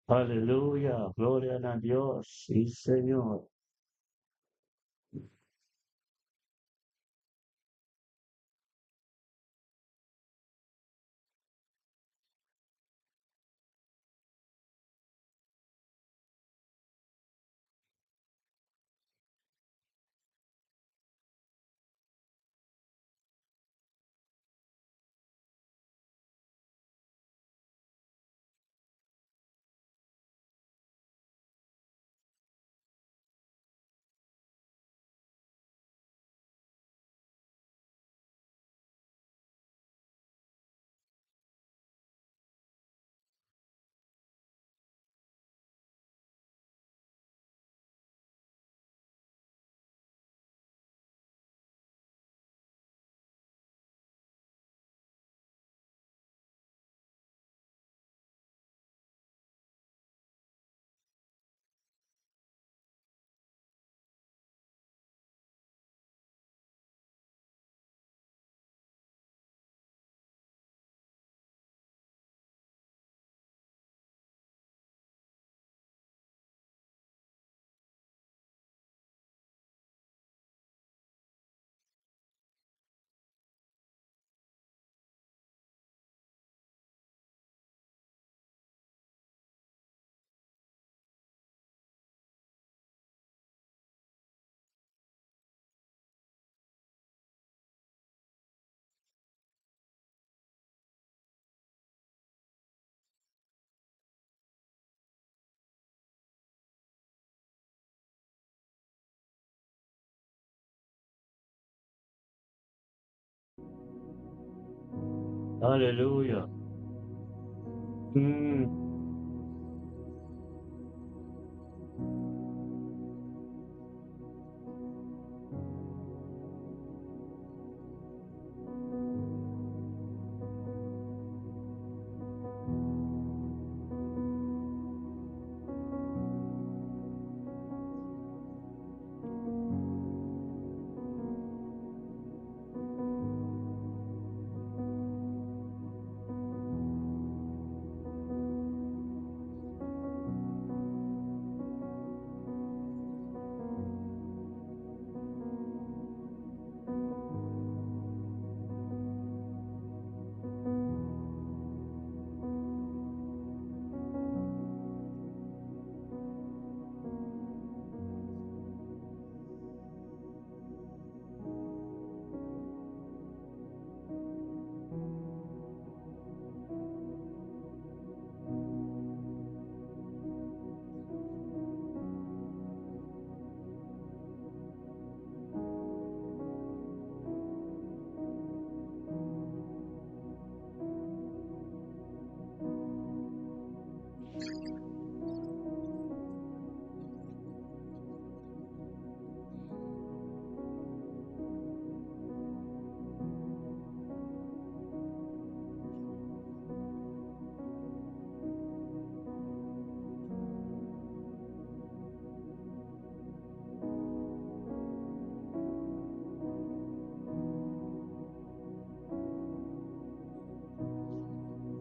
Aleluya, gloria a Dios, sí, Señor. Aleluya. Mm,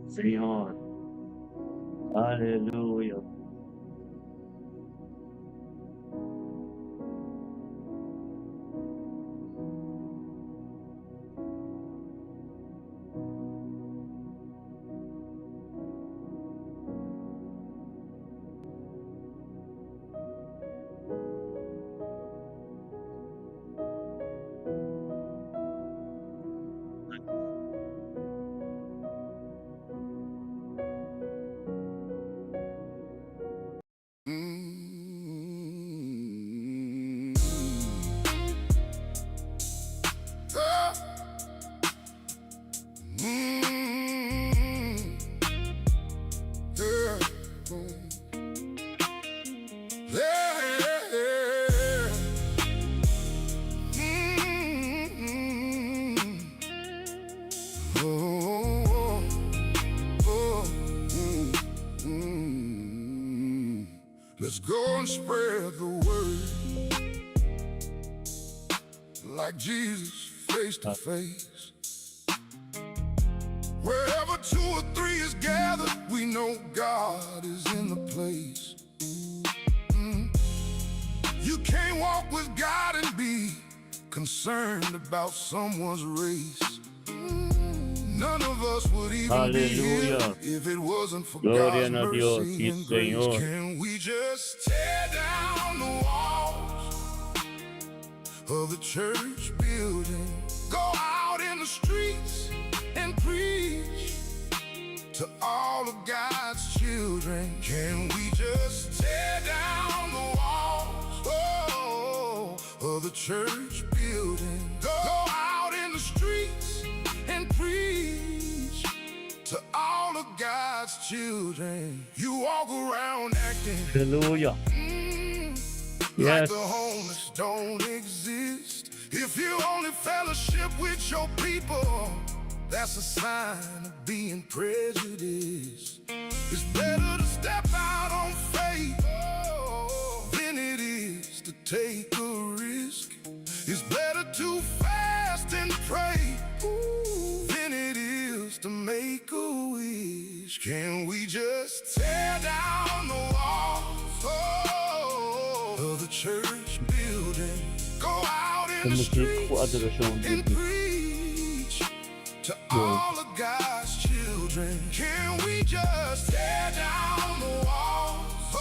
Señor, aleluya. Mm. Ah. Mm. Yeah. Yeah. Mm. Oh, oh, mm, mm. Let's go and spread the word like Jesus face to face. Wherever two or three is gathered, we we know God is in the place. You can't walk with God and be concerned about someone's race. None of us would even be here Hallelujah. if it wasn't for Gloria God's a Dios, mercy sí, and grace. Señor. Can we just tear down the walls of the church building? Go out in the streets and preach to all of God's children. Can we just tear down the walls of the church building? Go out in the streets and preach to all of God's children. You walk around acting Hallelujah. like Yes. the homeless don't exist. If you only fellowship with your people, that's a sign of being prejudiced. It's better to step out on faith than it is to take a risk. It's better to fast and pray than it is to make a wish. Can we just tear down the walls of the church building? Go out in the streets and preach to all of God's children. Can we just tear down the walls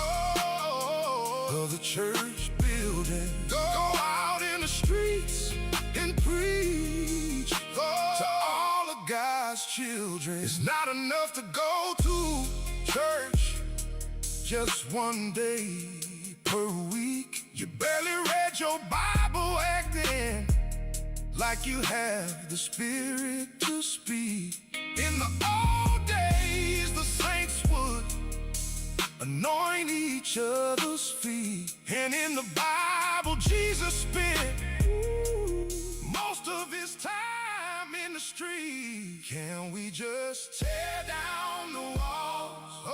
of the church building? Go out in the streets and preach to all of God's children. It's not enough to go to church just one day per week. You barely read your Bible, acting like you have the Spirit to speak. In the old days, the saints would anoint each other's feet. And in the Bible, Jesus spent most of his time in the street. Can we just tear down the walls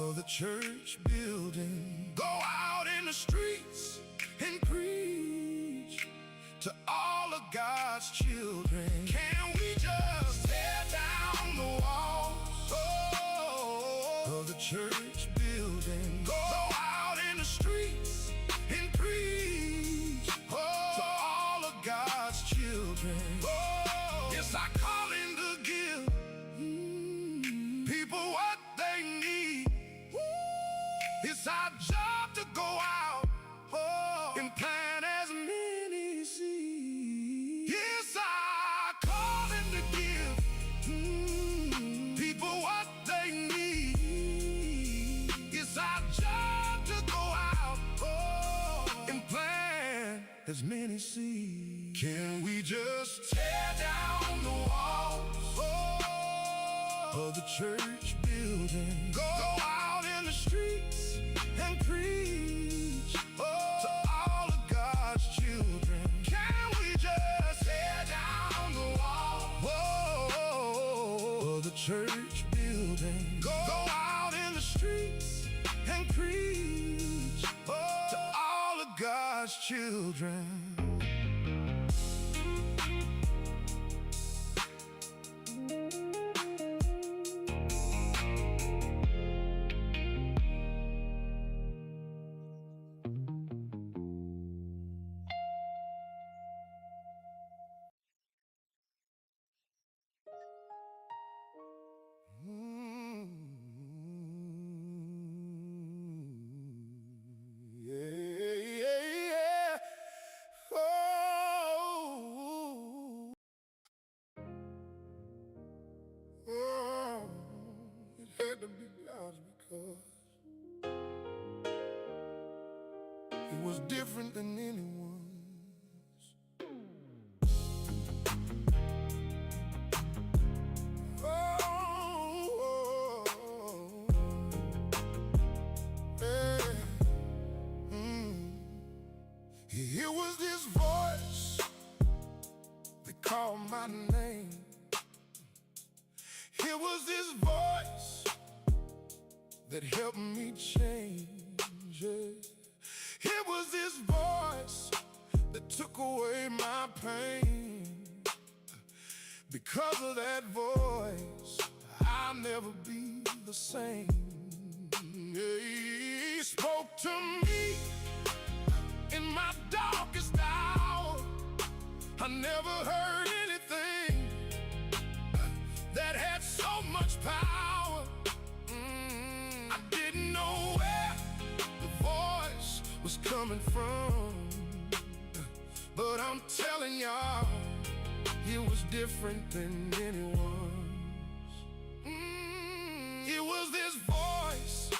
of the church building? Go out in the streets and preach to all of God's children. Can we just tear down the walls of the church building? Go out in the streets and preach to all of God's children. Yes, I call in to give people what they need. It's our job to go out and plant as many seeds. Yes, I call them to give people what they need. It's our job to go out and plant as many seeds. Can we just tear down the walls of the church building? Go out in the streets and preach to all of God's children. Can we just tear down the wall of the church building? Go out in the streets and preach to all of God's children. Yeah. Oh, it had to be God's because it was different than anyone's. Oh, yeah. Here was this voice that called my name. Here was this voice that helped me change. Here was this voice that took away my pain. Because of that voice, I'll never be same. He spoke to me in my darkest hour. I never heard anything that had so much power. I didn't know where the voice was coming from, but I'm telling y'all, it was different than anyone's. It was this voice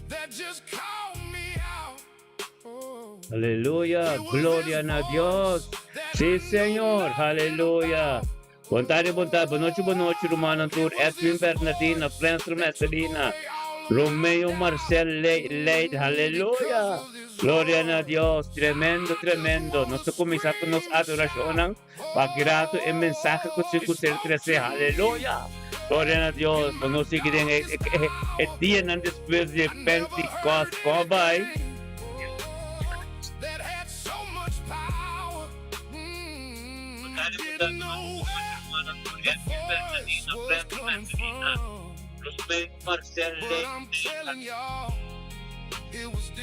that just called me out. Oh. Aleluya, gloria a Dios. Sí, Señor, aleluya. Bontade, boa noite, Romano Tour, Edwin Bernardina, Francis Messalina, Romeo Marcel Leid, aleluya. Gloria a Dios, tremendo, tremendo. Nós começamos com nossa adoração, pagirato e mensagem que se consegue trazer, aleluia. Gloria a Dios, nós seguimos o dia depois de Pentecostes, vai.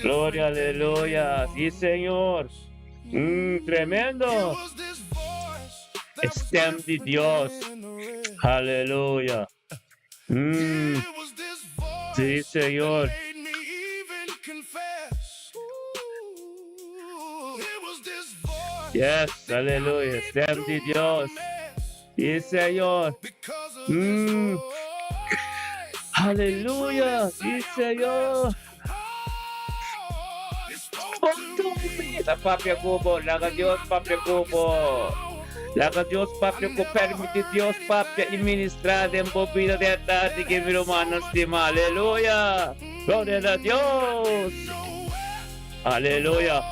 Gloria, aleluya. Sí, Señor. Tremendo. Stem de Dios. Aleluya. Sí, Señor. Yes, aleluya. Stem de Dios. Sí, Señor. Aleluya. Sí, Señor. La propia cubo, la Dios propia cubo. La Dios propia que permite Dios propia administrar en vida de tarde que mi hermano estima. Aleluya. Gloria a Dios. Aleluya.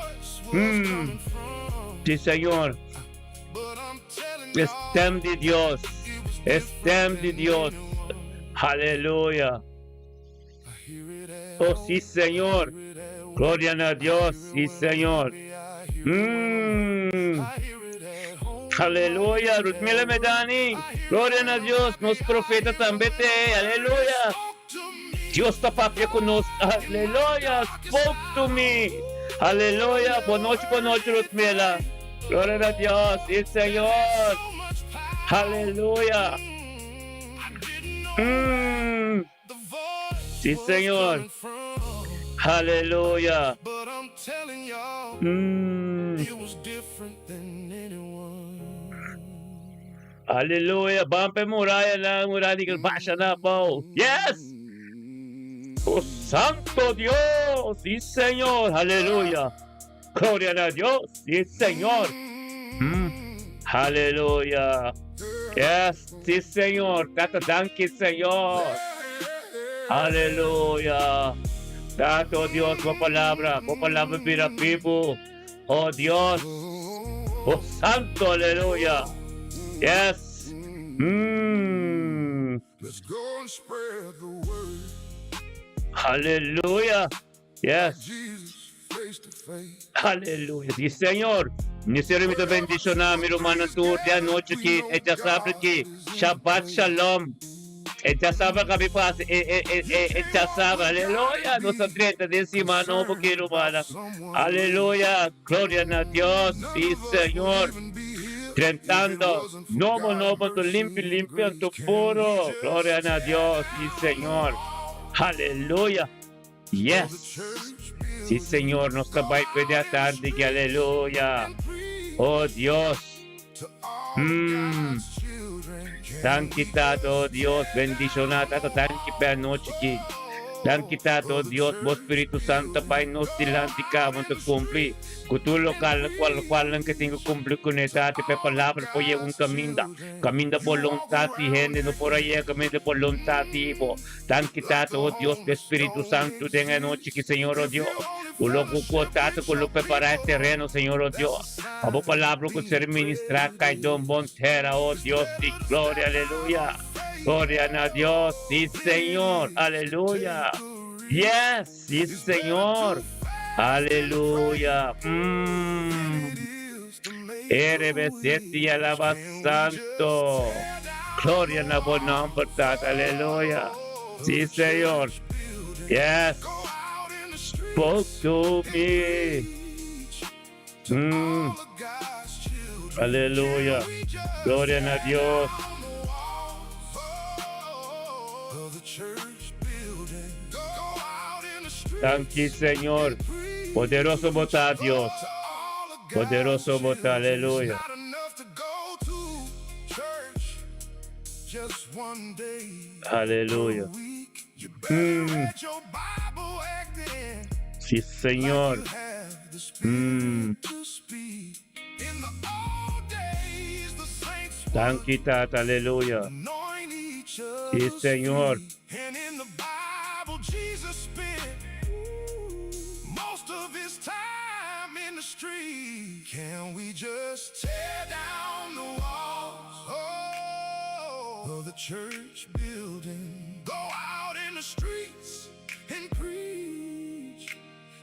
Sí, Señor. Stem de Dios. Stem de Dios. Aleluya. Oh, sí, Señor. Gloria a Dios. Sí, Señor. Aleluya. Rutmila Medani. Gloria a Dios. Nos profeta también. Aleluya. Dios está papia con nos. Aleluya. Spoke to me. Aleluya. Buenas noches, Rutmila. Gloria a Dios. Sí, Señor. Aleluya. Sí, Señor. Aleluya. Aleluya. Bampe muralla la muralla que pasa na po. Yes. Oh, Santo Dios. Sí, Señor. Aleluya. Gloria a Dios. Sí, Señor. Aleluya. Yes. Sí, Señor. Tato, danke, Señor. Aleluya. Tato, Dios, por palabra para vivo. Oh, Dios. Oh, Santo, aleluya. Yes. Let's go and spread the word. Aleluya. Yes. Jesus face to face. Aleluya. Sí, Señor. Nisermito bendición a mi hermano tour de anoche que ella sabe que Shabbat Shalom. Ella sabe que mi paz, ella sabe, aleluya. Nos aprieta de encima, no porque hermana. Aleluya. Gloria a Dios. Sí, Señor. Tratando, no, tu limpio, tu puro. Gloria a Dios, sí, Señor. Aleluya. Yes. Sí, Señor, nos va a pedir tarde que aleluya. Oh, Dios. Tato, Dios, bendicionado, tanki per noche que. Tato, Dios, vos Espíritu Santo, Pai, nos tilante vamos a cumplir. Cutulo cual que tengo que cumplir con esta palabra, por un camino por voluntad y gente, no por ahí, camino por voluntad y Tato, oh Dios, Espíritu Santo, tenga noche que Señor, oh Dios. Con lo preparar el terreno, Señor, oh Dios. A vos palabra que ser ministrar, caidón, bon tierra, oh Dios, y gloria, aleluya. Gloria a Dios, sí, Señor, aleluya. Yes, sí, Señor, aleluya. Eres y alaba santo. Gloria a vos nombre, aleluya. Sí, Señor. Yes. Go out in the Spoke streets to and me. preach to Mm. all of God's children. Aleluya. Can we just Gloria a tear Dios. down the walls of the church building? Go out in the streets Thank you, Señor. and preach Poderoso vota Dios. to all of God's Poderoso vota. children. It's Aleluya. not enough to go to church just one day Aleluya. a week. You better Mm. let your Bible act in Sí, Señor. like you have the Spirit Mm. to speak. In the old days, the saints Thank you, Tata. Aleluya. anoint each Sí, other's Señor. feet. And in the Bible, Jesus spent most of his time in the street. Can we just tear down the walls of the church building? Go out in the streets and preach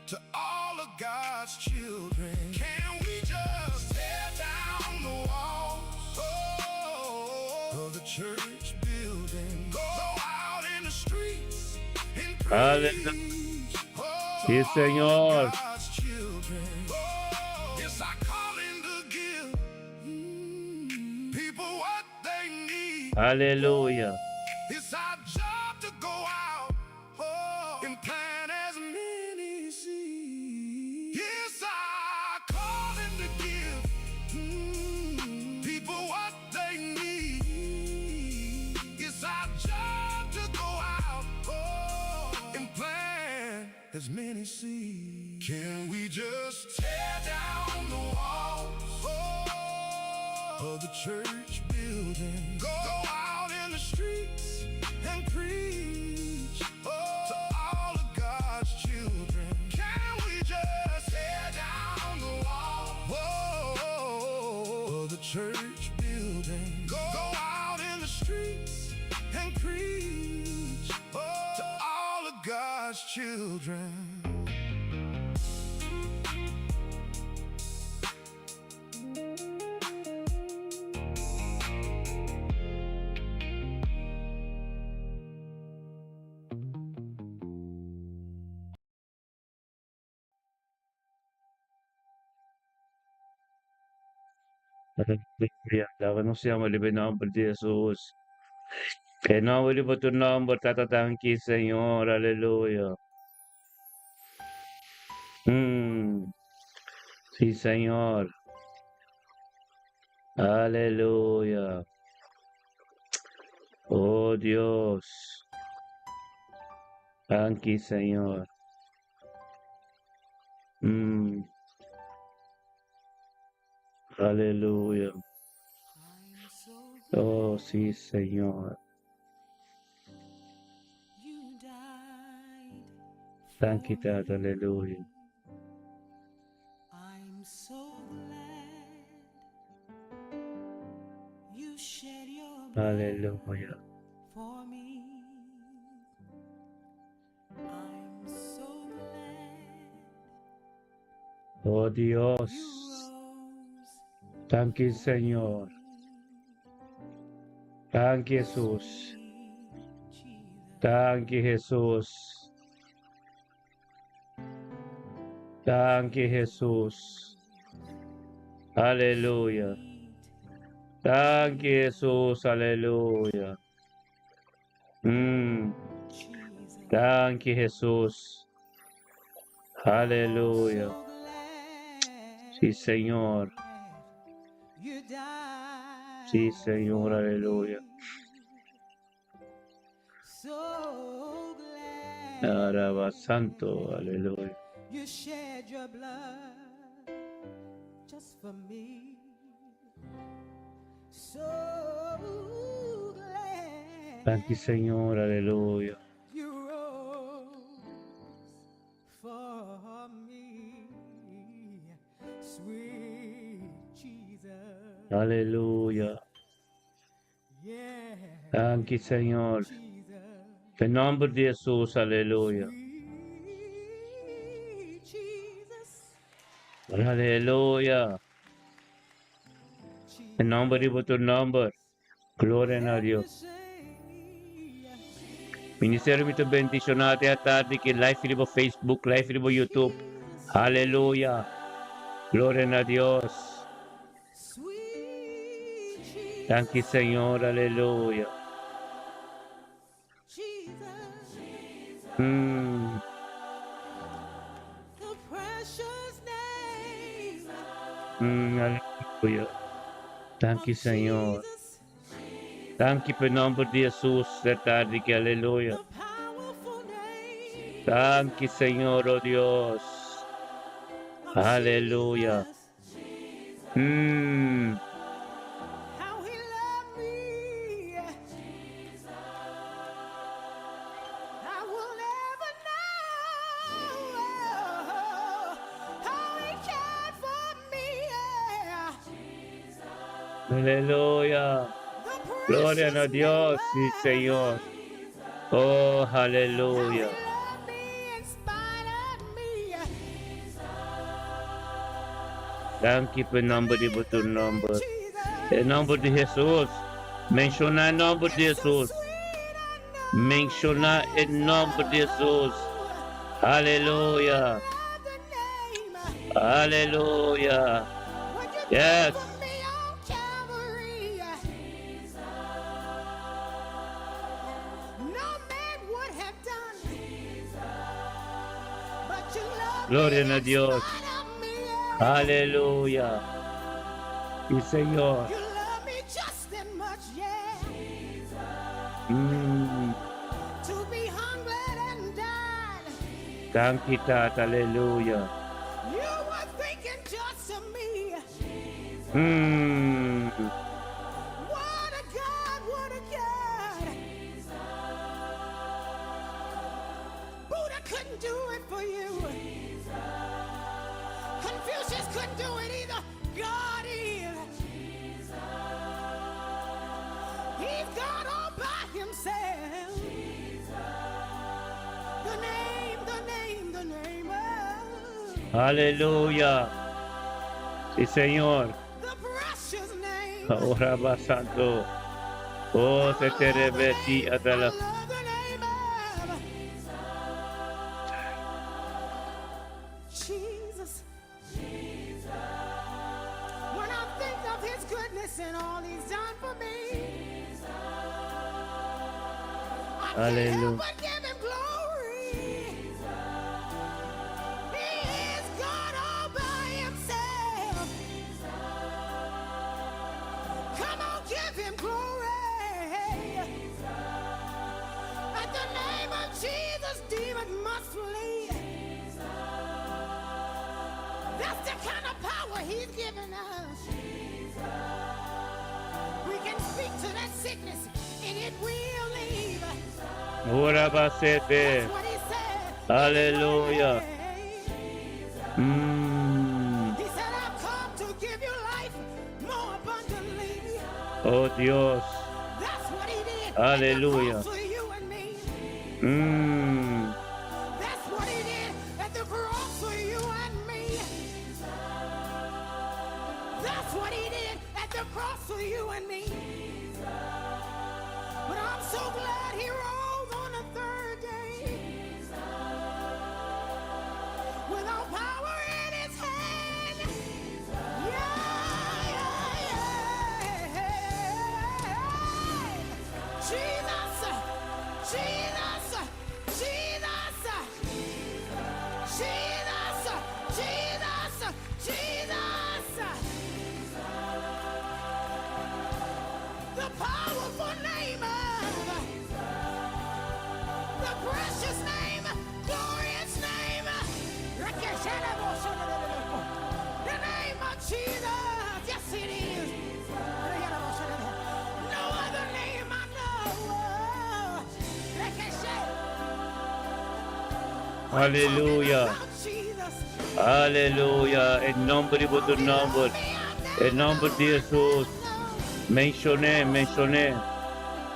to all of God's children. Can we just tear down the walls of the church building? Go out in the streets and preach Aleluya. Sí, to Señor. God's children. It's our calling to give people what they need. Aleluya. It's our job to go out and plant as many seeds. It's our calling to give people what they need. It's our job to go out and plant as many seeds. Can we just tear down the walls of the church building? Go out in the streets and preach to all of God's children. Can we just tear down the wall of the church building? Go out in the streets and preach to all of God's children. Aleluya. Lavan siamo libre nombre de Jesús. Que nombre libre tu nombre, Tata. Thank you, Señor. Aleluya. Mm. Sí, Señor. Aleluya. Oh, Dios. Thank you, Señor. Mm. Aleluya. Oh, sí, Señor. You died. Thank you, Tata. Aleluya. I'm so glad you shed your blood Aleluya. for me. I'm so glad Oh, Dios. you rose. Thank you, Señor. Thank you, Jesús. Jesus. Thank you, Jesús. Thank you, Jesús. Aleluya. Thank you, Jesús. Aleluya. Jesus. Thank you, Jesús. Aleluya. So glad Sí, Señor. you died. Sí, Señor. Aleluya. So glad Alaba Santo. Aleluya. you shed your blood just for me. So glad Thank you, Señor. Aleluya. you rose for me, sweet Jesus. Aleluya. Yeah, Thank you, Señor. Jesus. En nombre de Jesús. Aleluya. Sweet Jesus. Aleluya. En nombre de tu nombre. Gloria a Dios. Ministero ito bendicionate a tardi che live filibo Facebook, live filibo YouTube. Hallelujah. Gloria a Dios. Sweet Jesus. Thank you, Señor. Hallelujah. Jesus. Mm. The precious name Hallelujah. Thank you, of Señor. Jesus. Thank you per il nome di Gesù, tardi che alleluia. The powerful name Thank you, Señor, oh Dios. of Hallelujah. Jesus. Mm. How he loved me. I will never know how he cared for me. Hallelujah. The Gloria a precious Dios, sí, name Señor. Oh, how he hallelujah. loved me in spite of me. Thank you per il nome di tu The name nome. Jesus. Il nome di Gesù. Menziona il nome di It's so Gesù. sweet, I know. Menziona il nome di Gesù. Hallelujah. I love the name. Hallelujah. What you Yes. did for me on Calvary. No man would have done. But you love Gloria me a in Dios. spite of me. Hallelujah. Sí, Señor. You love me just that much, yeah. Mm. To be hungry and died. Thank you, Tat. Hallelujah. You were thinking just of me. Mm. What a God, what a God. Buddha couldn't do it for you. Confucius couldn't do it either. God is. He's God all by himself. The name of Hallelujah. Sí, Señor. the precious name. Ahora va santo. Oh, se te revestí hasta I la... love the name of Jesus. When I think of his goodness and all he's done for me, I can't Hallelujah. help but give him glory. He is God all by himself. Come on, give him glory. At the name of Jesus, demons must flee. That's the kind of power he's given us. We can speak to that sickness and it will leave. Ahora va sete. That's what he said. Hallelujah. Mm. He said, I've come to give you life more abundantly. Oh, Dios. That's what he did. Hallelujah. At the cross for you and me. Mm. That's what he did at the cross for you and me. That's what he did at the cross for you and me. But I'm so glad he rose on the third day with all power in his hand. Jesus, Jesus, Jesus, Jesus, Jesus, Jesus. The powerful name of the precious name, glorious name, the name of Jesus. Yes, it is. No other name I know. Hallelujah. About Jesus. Hallelujah. El nombre de tu nombre. El nombre de Jesús. Mencioné, mencioné.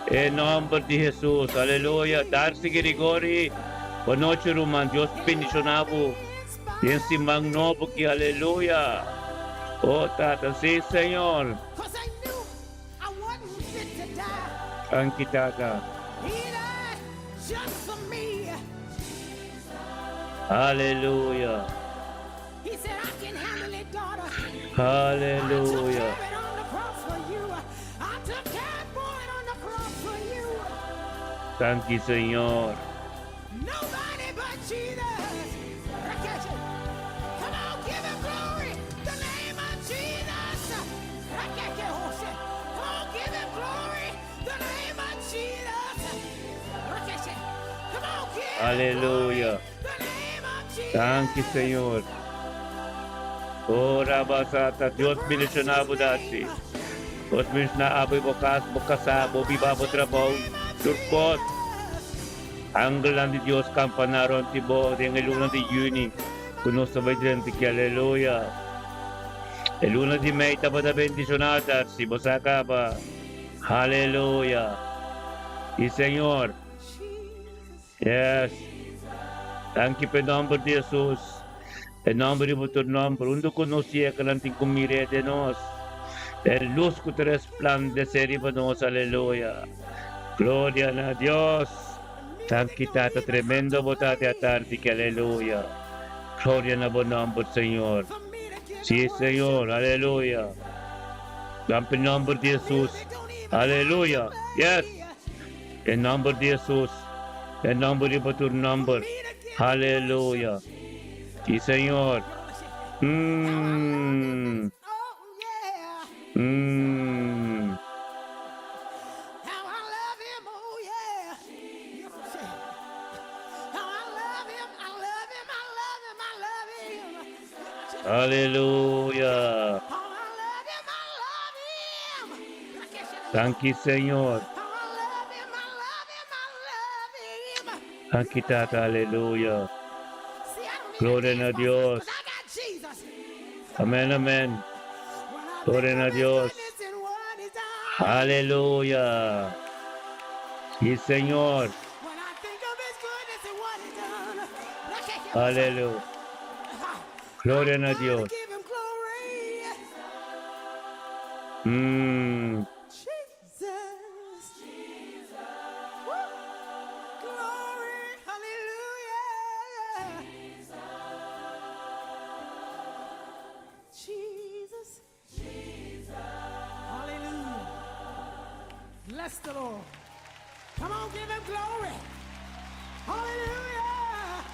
El nombre de Jesús. Aleluya. Darsi Grigori. Boa noite, irmão. Deus bendicionavo. Em simang novo que aleluia. Oh, Tata, sim, Senhor. Because I knew I wasn't fit to die. Thank you, Tata. He died just for me. Hallelujah. He said, I can handle it, daughter. I took Hallelujah. care of it on the cross for you. I took care for it on the cross for you. Thank you, Señor. Nobody but Jesus. Look at you. Come on, give him glory. The name of Jesus. Look at you, Jose. Come on, give him glory. The name of Jesus. Look at you. Come on, give him Hallelujah. glory. The name of Jesus. Thank you, Señor. Oh, Rabasata, Diyos bilis na abo dati. Diyos bilis na abo bukasa, bobi babo trabaho, turkot. Anggalan di Diyos kampanaron ti bo, di ang iluna di Juni. Kuno sabay din ti Hallelujah. Iluna di may tapada bendicionata, si Bosaka ba. Hallelujah. Y Señor. Yes. Thank you pe nombre de Jesus. En nombre de vuestro nombre, undo conocía que la anticumire de nos. El luz que te resplandece de nos, aleluya. Gloria a Dios. Tan quitata tremendo botate a tarde que aleluya. Gloria a buen nombre, Señor. Sí, Señor, aleluya. Dan el nombre de Jesús. Aleluya. Yes. En nombre de Jesús. En nombre de vuestro nombre. Aleluya. Sí, Señor. Mm. Oh, yeah. Mm. How I love him, oh yeah. You know what I'm saying? How I love him, I love him, I love him, I love him. Hallelujah. How I love him, I love him. I guess you know. Thank you, Señor. How I love him, I love him, I love him. Thank you, Tata. Hallelujah. See, I don't need Gloria a a dance Dios. because I got Jesus. Amen, amen. When I Gloria think a of his Dios. goodness and what he's done. Hallelujah. Sí, Señor. When I think of his goodness and what he's done. I can't hear myself. Hallelujah. Gloria a Gotta Dios. give him glory. Mm. Jesus. Woo. Glory. Hallelujah. Jesus. Hallelujah. Bless the Lord. Come on, give him glory. Hallelujah.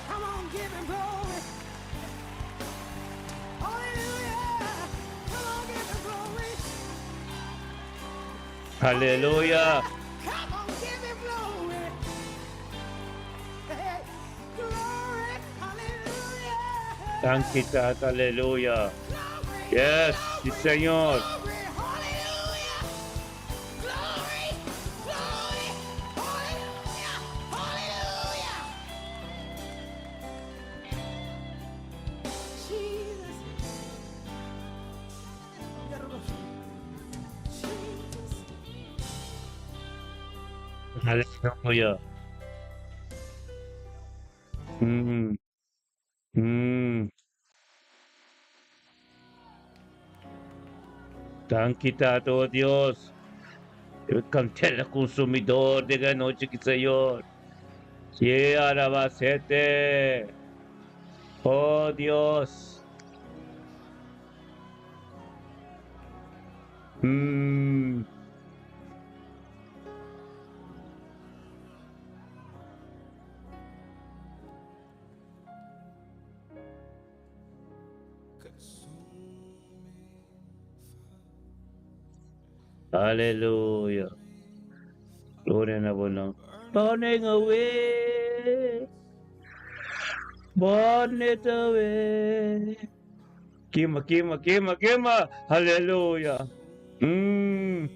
Come on, give him glory. Hallelujah. Come on, give him glory. Hallelujah. Come on, give him glory. Hey, glory. Hallelujah. Thank you, Tata. Hallelujah. Glory. Yes, sí, Glory. Señor. Glory. Hallelujah. Glory. Glory. Hallelujah. Hallelujah. Jesus. Jesus. Hallelujah. Mm. Mm. Thank you, Tata, oh Dios. El cantel consumidor de la noche que Señor. Sí, alabacete. Oh Dios. Mm. Hallelujah. Gloria a Dios. Burning away. Burn it away. Kima, kima, kima, kima. Hallelujah. Mm.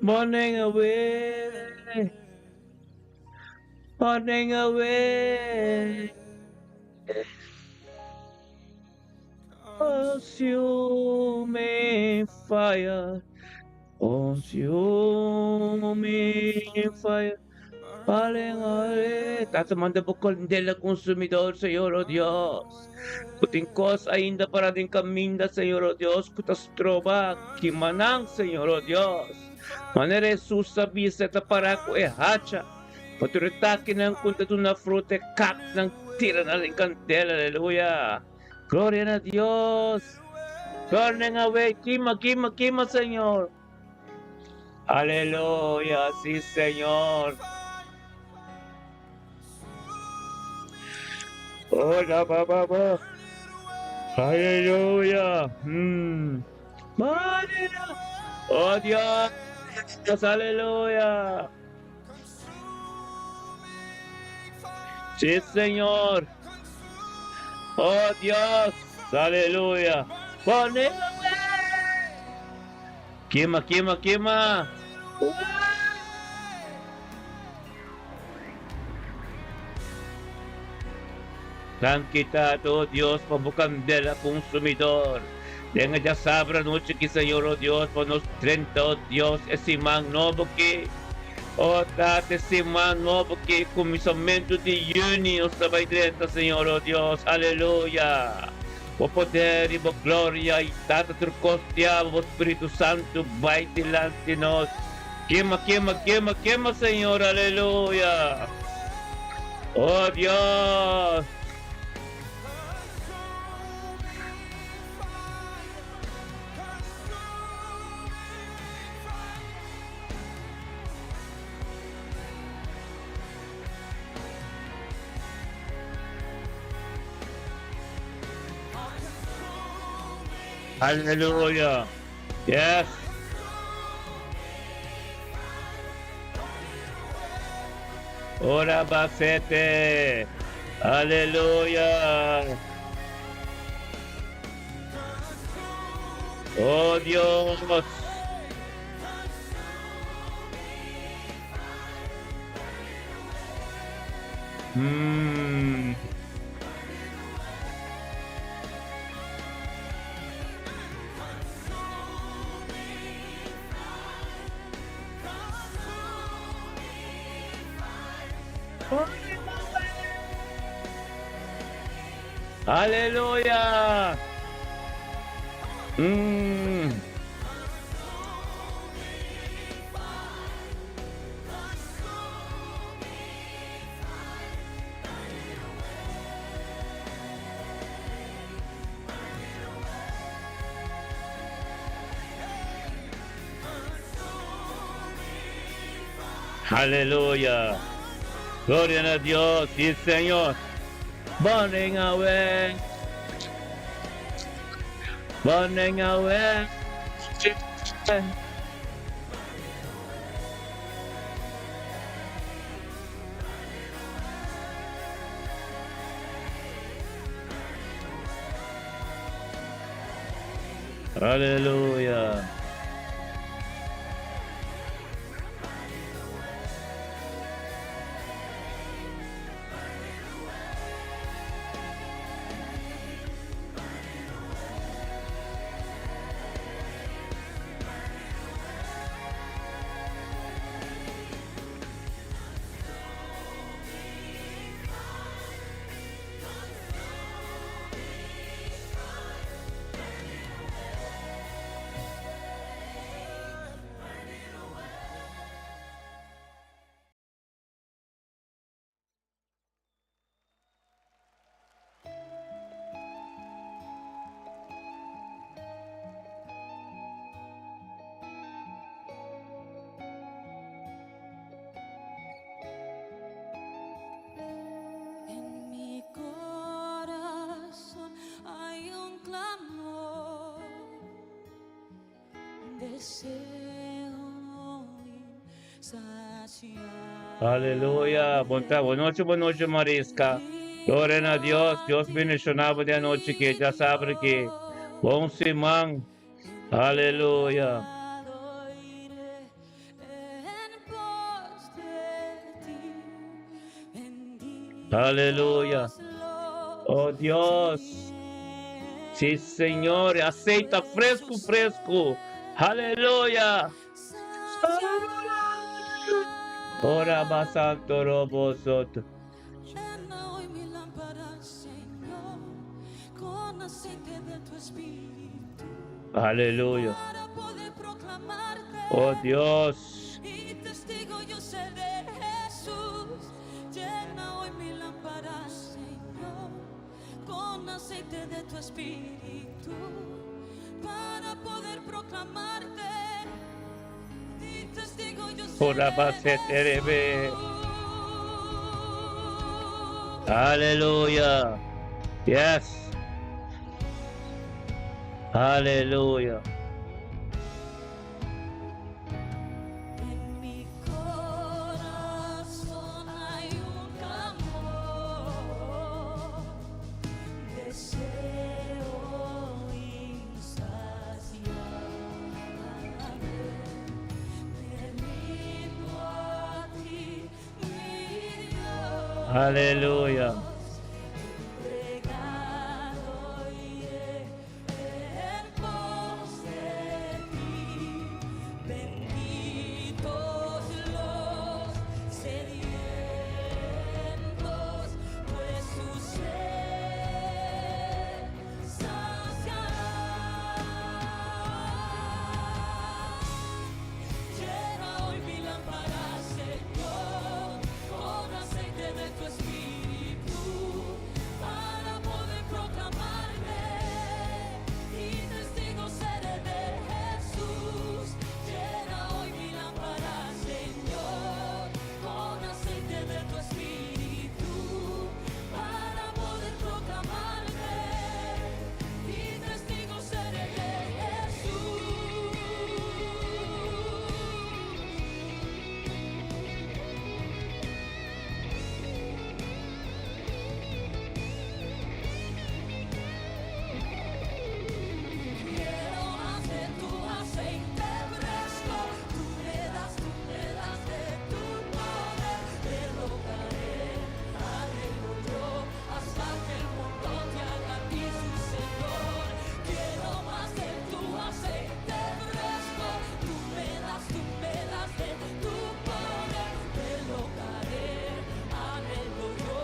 Burning away. Burning away. Consuming fire. Consuming fire. Padre, taas manda po del consumidor, Señor, oh Dios. Putingkos ainda para din kaminda, Señor, oh Dios, kutas troba, kimanang, Señor, oh Dios. Manere susabi sa taparako hacha. Paturitakin ng kunta na fruta, kak ng tira na rin kandela, aleluya. Gloria na Dios. Turning away, kima, Señor. Aleluya, sí, Señor. Hola, papá. Aleluya. Manera. Oh Dios. Aleluya. Sí, Señor. Oh Dios. Aleluya. Ponela. Quema. Dan kita, oh Dios, pabukandela consumidor. Dengan ya sabra noche que Señor, oh Dios, por nos 30, oh Dios, esimang novo que, oh tate esimang novo que, comissamento de junio, sabay 30, Señor, oh Dios, aleluya. O poder e o glória e tata turcostia, o Espírito Santo vai delante de nós. Queima, Señor, aleluya. Oh Dios. Hallelujah. Yes. Ora basete. Hallelujah. Oh Dios. Hallelujah. Aleluya. Gloria a Dios, sí, Señor. Burning away. Burning away. Aleluya. En mi corazón hay un clamor, deseo insaciable. Aleluya. Buenas noches, Marisca. Gloria a Dios. Dios bendicionaba de anoche que ya sabe que bom simán. Aleluya. Aleluya. Oh Dios. Sí, Señor. Aceita fresco. Aleluya. Ora basanto robo soto. Llena hoy mi lámpara, Señor, con aceite de tu espíritu, Aleluya. para poder proclamarte. Oh Dios. Y testigo yo seré, Jesús. Llena hoy mi lámpara, Señor, con aceite de tu espíritu, para poder proclamarte. Y testigo yo Ora seré, basete rebe. Jesús. Aleluya. Yes. Aleluya. En mi corazón hay un clamor, deseo insaciable, me rindo a ti, mi Dios. Aleluya. Entregado iré en pos de ti, benditos los sedientos, pues su sed saciará. Llena hoy mi lámpara, Señor, con aceite de tu espíritu, para poder proclamarte. Y testigo seré de Jesús. Llena hoy mi lámpara, Señor, con aceite de tu espíritu, para poder proclamarte. Y testigo seré de Jesús. Quiero más de tu aceite fresco, tú me das de tu poder, te rogaré, aleluya, hasta que el mundo te haga a ti su Señor. Quiero más de tu aceite fresco, tú me das de tu poder, te rogaré, aleluya,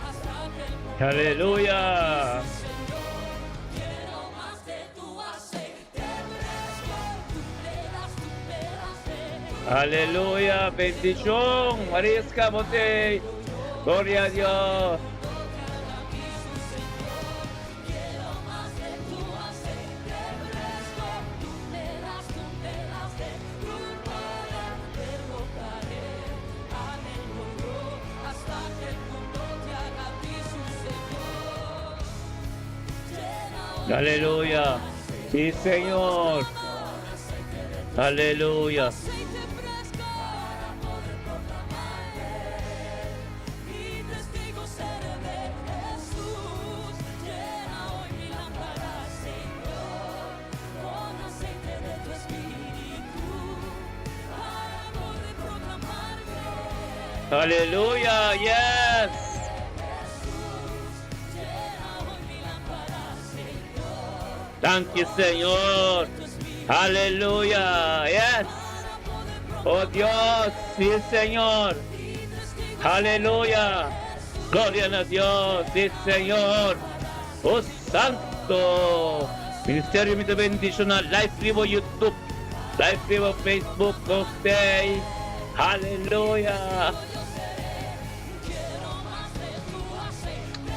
hasta que el mundo Aleluya. Señor, quiero más de tu aceite fresco, tú me das de Aleluya. Bendición. María Escamote. Gloria a Dios. quiero más de tu aceite fresco, tú me das de tu poder, te rogaré, aleluya, hasta que el mundo te haga a ti su Señor. Llena hoy Aleluya. Sí, Señor. Aleluya. aceite fresco para poder proclamarte, y testigo seré de Jesús. Llena hoy mi lámpara, Señor, con aceite de tu espíritu, para poder proclamarte. Aleluya. Yes. Llena hoy mi lámpara, Señor, Thank you, Señor. Aleluya. Yes. Oh Dios. Sí, Señor. Aleluya. Gloria a Dios. Sí, Señor. Oh Santo. Ministerio de bendición al Live Vivo YouTube. Live Vivo Facebook. Stay. Aleluya.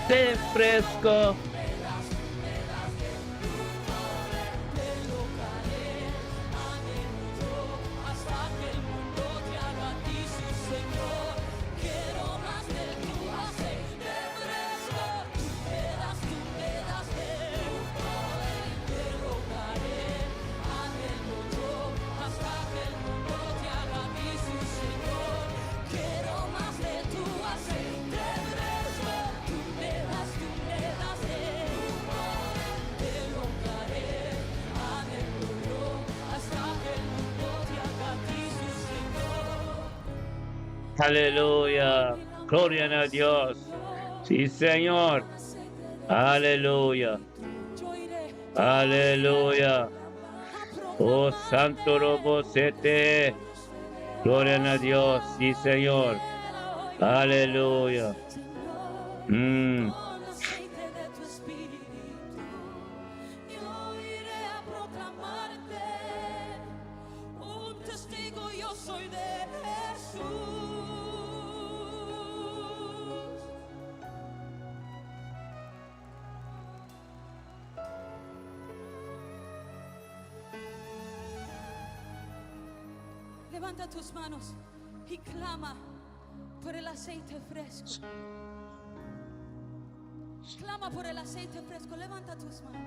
Té fresco. hasta que el mundo te haga a ti su Señor. Quiero más de tu aceite fresco, tú me das de tu poder, te rogaré, aleluya, hasta que el mundo te haga a ti su Señor. Quiero más de tu aceite fresco, tú me das de tu poder, te rogaré, aleluya, hasta que el mundo te haga a ti su Señor. Aleluya. Gloria a Dios. Sí, Señor. Aleluya. Yo iré Aleluya. a Oh Santo Robosete. Gloria a Dios, sí, Señor. Aleluya. Mm. Con aceite de tu espíritu, yo iré a proclamarte. Un testigo yo soy de Jesús. Levanta tus manos y clama por el aceite fresco. Clama por el aceite fresco. Levanta tus manos.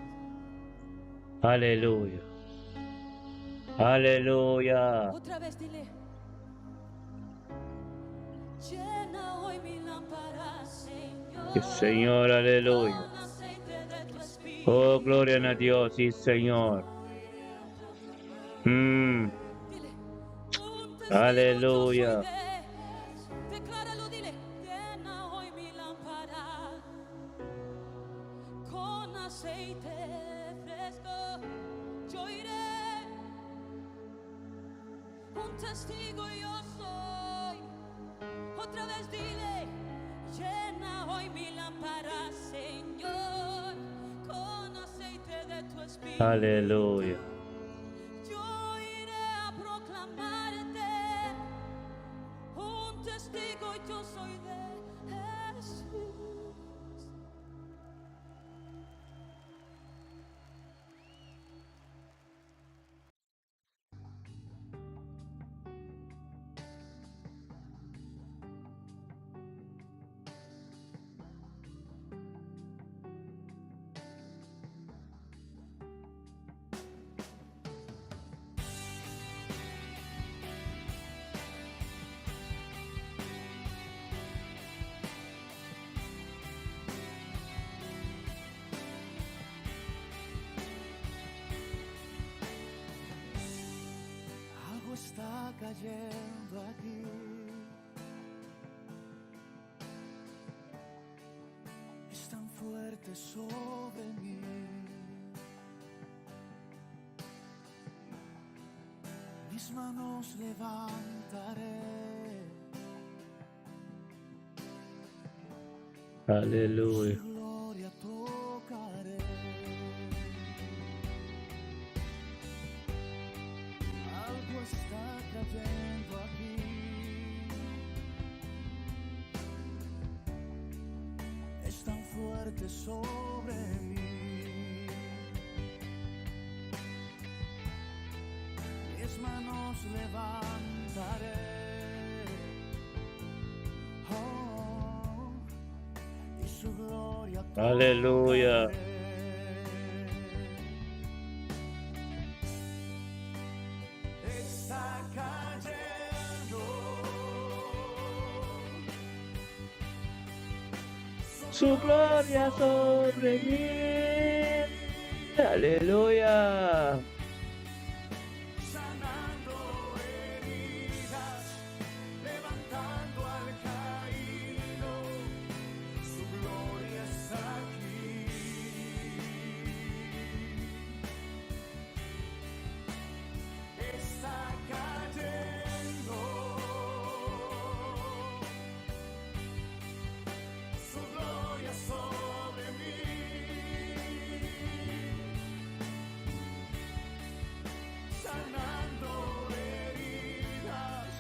Aleluya. Aleluya. Otra vez dile. Llena hoy mi lámpara, Señor. Sí, Señor, aleluya. Con aceite de tu espíritu. Oh, gloria a Dios, sí, Señor. Mm. Dile. Un testigo Aleluya. yo soy de. Decláralo, dile. Llena hoy mi lámpara con aceite fresco. Yo iré. Un testigo yo soy. Otra vez dile, llena hoy mi lámpara, Señor, con aceite de tu espíritu. Aleluya. Yo iré a proclamarte, un testigo yo soy de Jesús. Algo está cayendo aquí. Es tan fuerte sobre mí. Mis manos levantaré. Aleluya. Su gloria tocaré. Algo está cayendo aquí. Es tan fuerte sobre mí. Mis manos levantaré. Oh, y su gloria Aleluya. tocaré. Está cayendo. Su gloria sobre mí. Aleluya. Sanando heridas, levantando al caído, su gloria está aquí. Está cayendo. Su gloria sobre mí. Sanando heridas,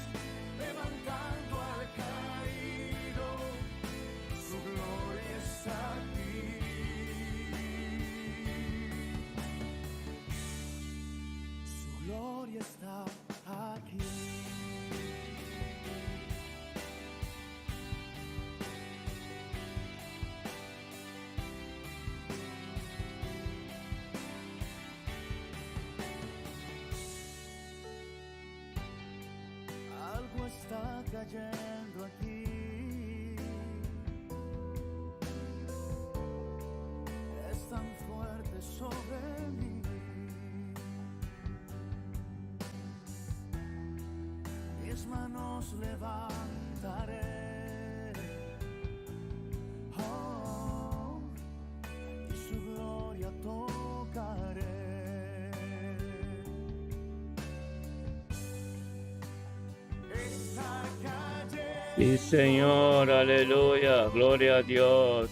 levantando al caído, su gloria está aquí. Su gloria está aquí. Algo está cayendo aquí. Es tan fuerte sobre mí. Mis manos levantaré. Oh, y su gloria tocaré. Sí, Señor, aleluya, gloria a Dios.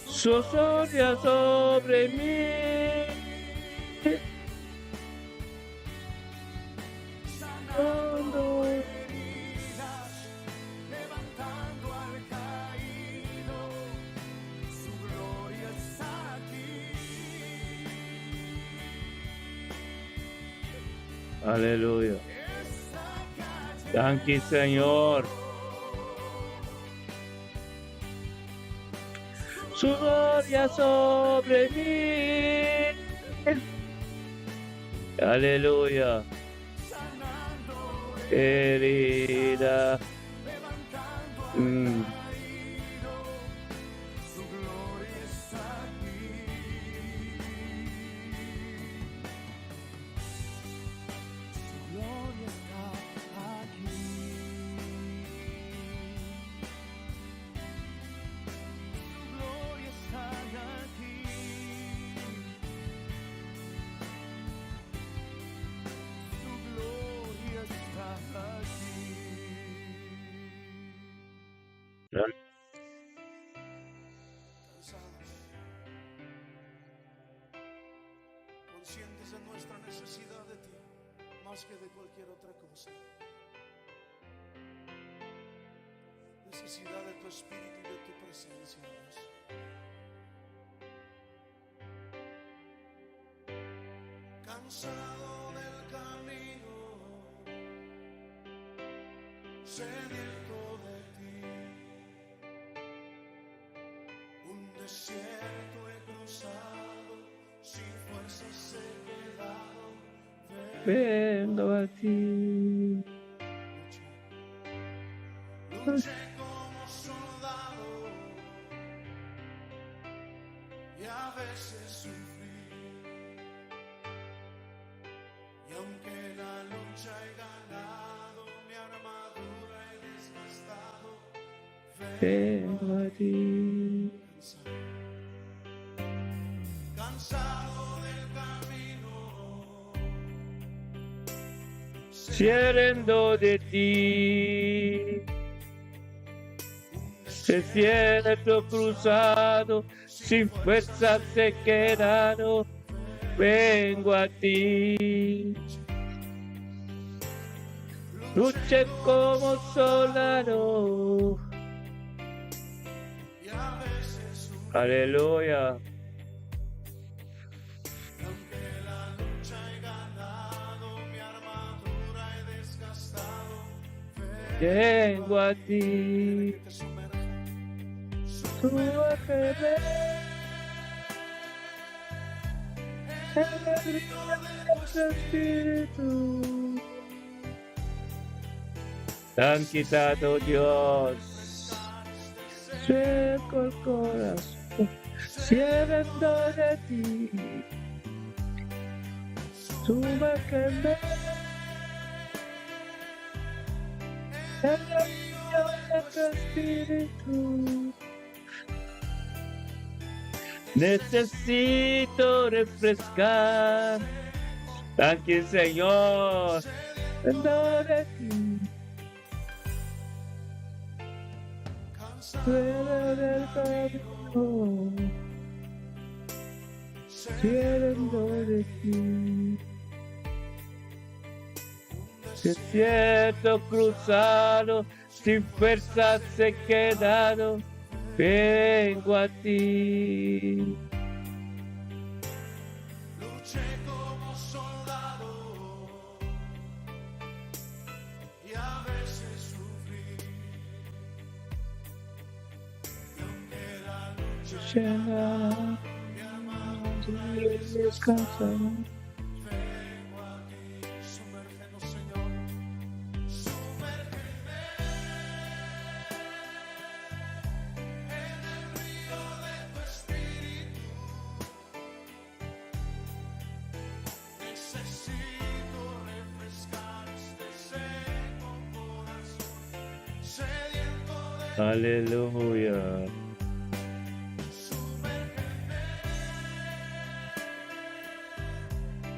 Su gloria sobre mí. sanando heridas, levantando al caído, su gloria está aquí. Aleluya. Thank you, Señor. Su gloria sobre mí. Aleluya. Herida. Su gloria está aquí. Su gloria está aquí. Su gloria está aquí. Su gloria está aquí. Conscientes de nuestra necesidad de ti, más que de cualquier otra cosa. Necesidad de tu espíritu y de tu presencia, Dios. Cansado del camino, sediento de ti. Un desierto he cruzado, sin fuerzas he quedado. Vengo a ti. Luché como soldado y a veces sufrí. Y aunque la lucha he ganado, mi armadura he desgastado. Vengo a ti. Cansado del camino, Siendo de ti. Desierto cruzado, sin fuerzas he quedado. Vengo a ti. Luché como soldado. y a veces sufrí. Aleluya. Aunque la lucha he ganado, mi armadura he desgastado. Vengo a ti. Te sumerge. Súbeme en el río de tu espíritu. Te han quitado, Dios, seco el corazón, siendo de ti. Súbeme en el río de tu espíritu. Necesito refrescar. Thank you, Señor. Dentro de ti. Fuera del camino. Siendo de ti. Desierto cruzado, sin fuerzas he quedado. Vengo a ti. Luché como soldado y a veces sufrí. Y aunque la lucha Llega, mi armadura descansa. vengo a ti. Sumérgenos, Señor. Sumérgeme en el río de tu espíritu. Necesito refrescar este seco corazón, sediento de Aleluya. sumérgeme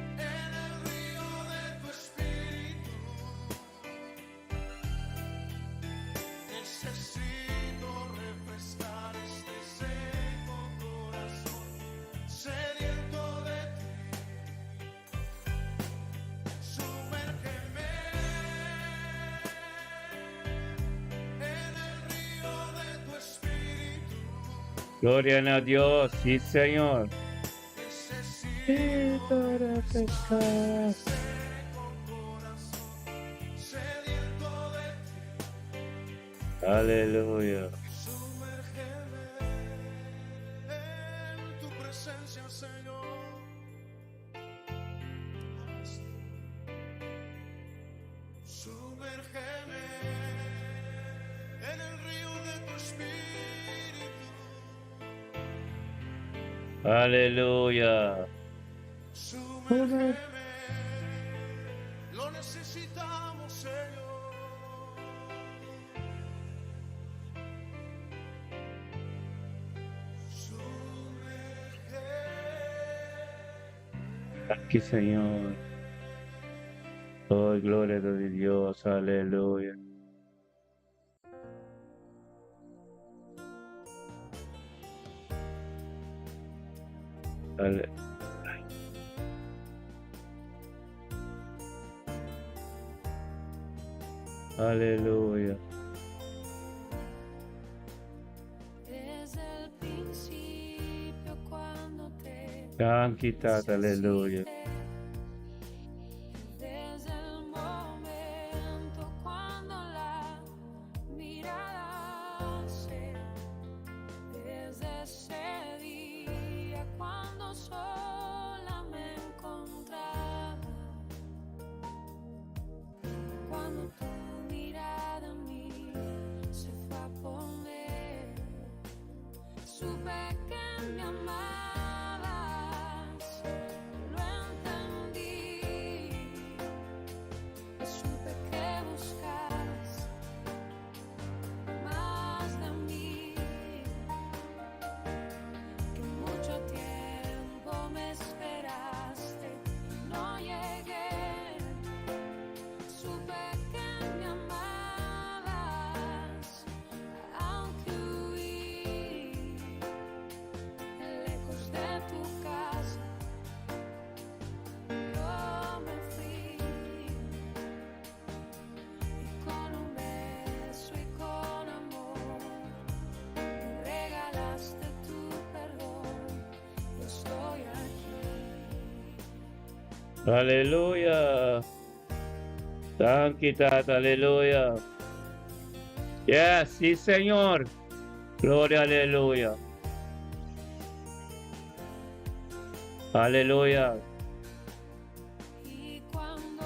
en el río de tu espíritu. Gloria a Dios, sí, Señor. Aleluya. Sumérgeme en tu presencia, Señor. Sumérgeme en el río de tu espíritu. Aleluya. Sumérgeme, lo necesitamos, Señor. Aquí, Señor. Oh, gloria de Dios. Aleluya. Ale- Aleluya. Desde el principio cuando te Santidad, aleluya. desde el momento cuando la mirada se desde ese día cuando sola me encontraba cuando tu mirada en mí se fue a poner supe que me amabas lo entendí supe que buscas más de mí que mucho tiempo me esperaste no llegué supe que me amabas aunque huí lejos de tu casa yo me fui y con un beso y con amor me regalaste tu perdón y estoy aquí. Aleluya. Santidad, aleluya. Yes, sí, Señor. Gloria, aleluya. Aleluya. Y cuando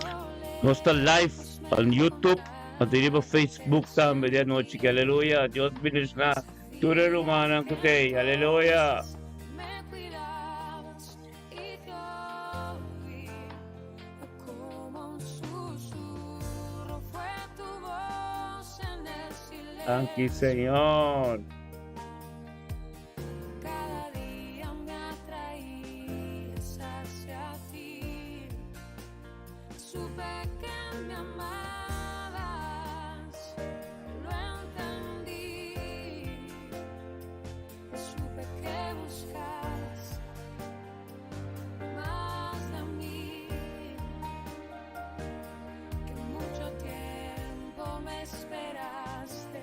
No está live on YouTube. At iba Facebook sa medianoche. Aleluya. Dios bendiga na. Tura rumana ko tayo. Aleluya. me cuidabas y te oí como un susurro fue tu voz en el silencio. Thank you, Señor. Cada día me atraías hacia ti. Supe que me amabas, lo entendí. Supe que buscabas más de mí. Que mucho tiempo me esperaste y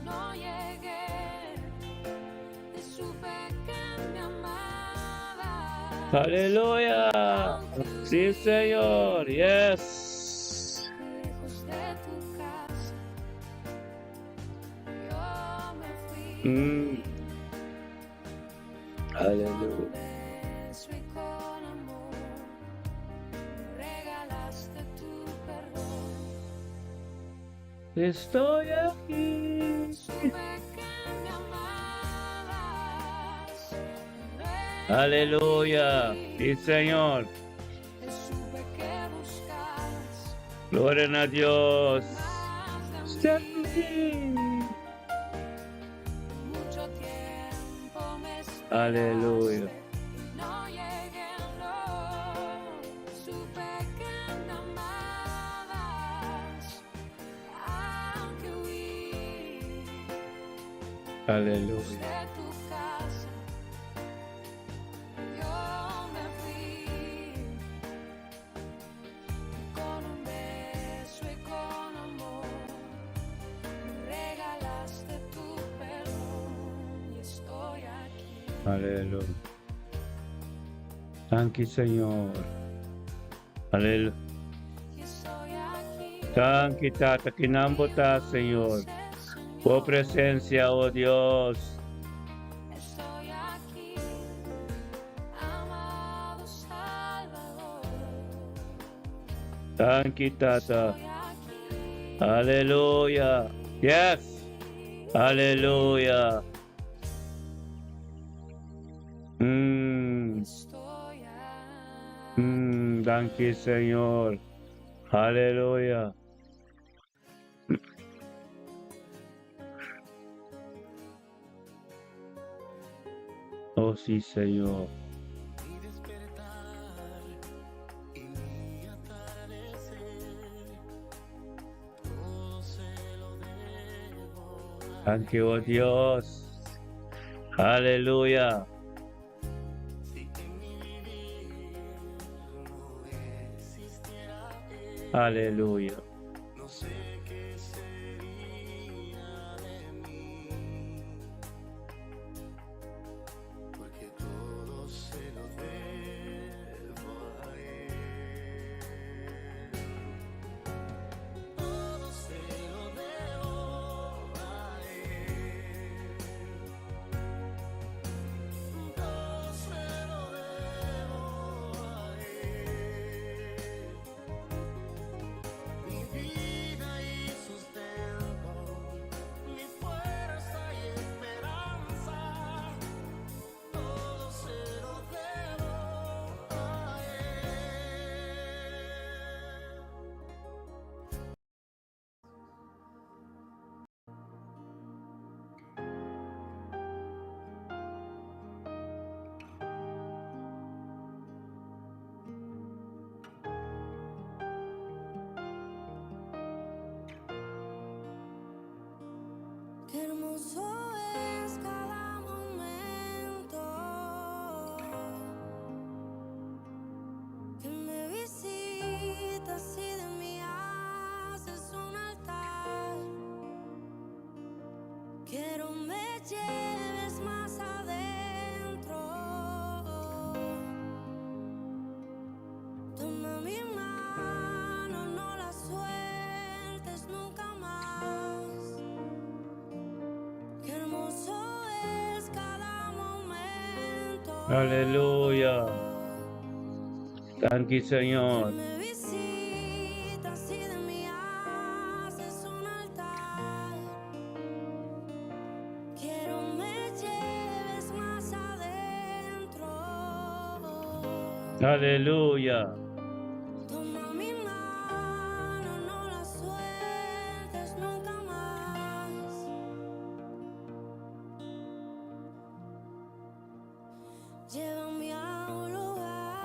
no llegué. Y supe que me amabas. Aleluya. Sí, Señor. Yes. Lejos de tu casa, yo me fui. Aleluya. Beso y con amor, me regalaste tu perdón. Estoy aquí. Supe que me amabas, Aleluya. Sí, Señor. supe que buscabas Gloria a Dios. más de mí. Mucho tiempo me esperaste. Aleluya. No llegué, no. Supe que me amabas, aunque huí Aleluya. de tu casa. Yo me fui con un beso y con amor. Me regalaste tu perdón y estoy aquí. Aleluya. Thank you, Señor. Aleluya. Thank you, Tata. Kinambota, Señor. Oh presencia, oh Dios. Estoy aquí, amado Salvador. Thank you, Tata. Estoy aquí, Aleluya. Yes. Aleluya. estoy aquí. Thank you, Señor. Aleluya. Oh, sí, Señor. Mi despertar y mi atardecer, todo se lo debo a Thank you, oh Dios. Aleluya. Si en mi vivir no existiera Él, Aleluya. no sé qué sería de mí, porque todo se lo debo a Él. Todo se lo debo a Él. Todo se lo debo a Él. Mi vida y sustento, mi fuerza y esperanza, todo se lo debo a Él. Qué hermoso es cada momento que me visitas y de mí haces un altar. Quiero me lleves más adentro. Toma mi mano, no la sueltes nunca más. Qué hermoso es cada momento. Aleluya. Thank you, Señor. Me visitas y de mí haces un altar. Quiero me lleves más adentro. Aleluya. Toma mi mano, no la sueltes nunca más. Llévame a un lugar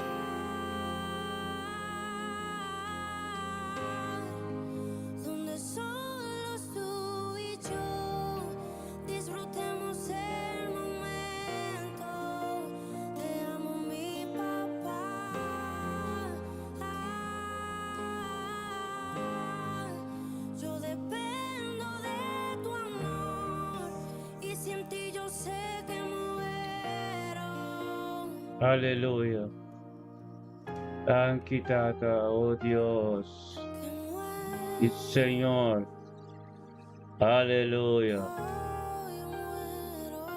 donde solo tú y yo disfrutemos el momento. Te amo, mi papá. Yo dependo de tu amor y sin ti yo sé que muero. Aleluya. Thank you, Tata, oh Dios. Que muero. Y Señor. Aleluya. Yo muero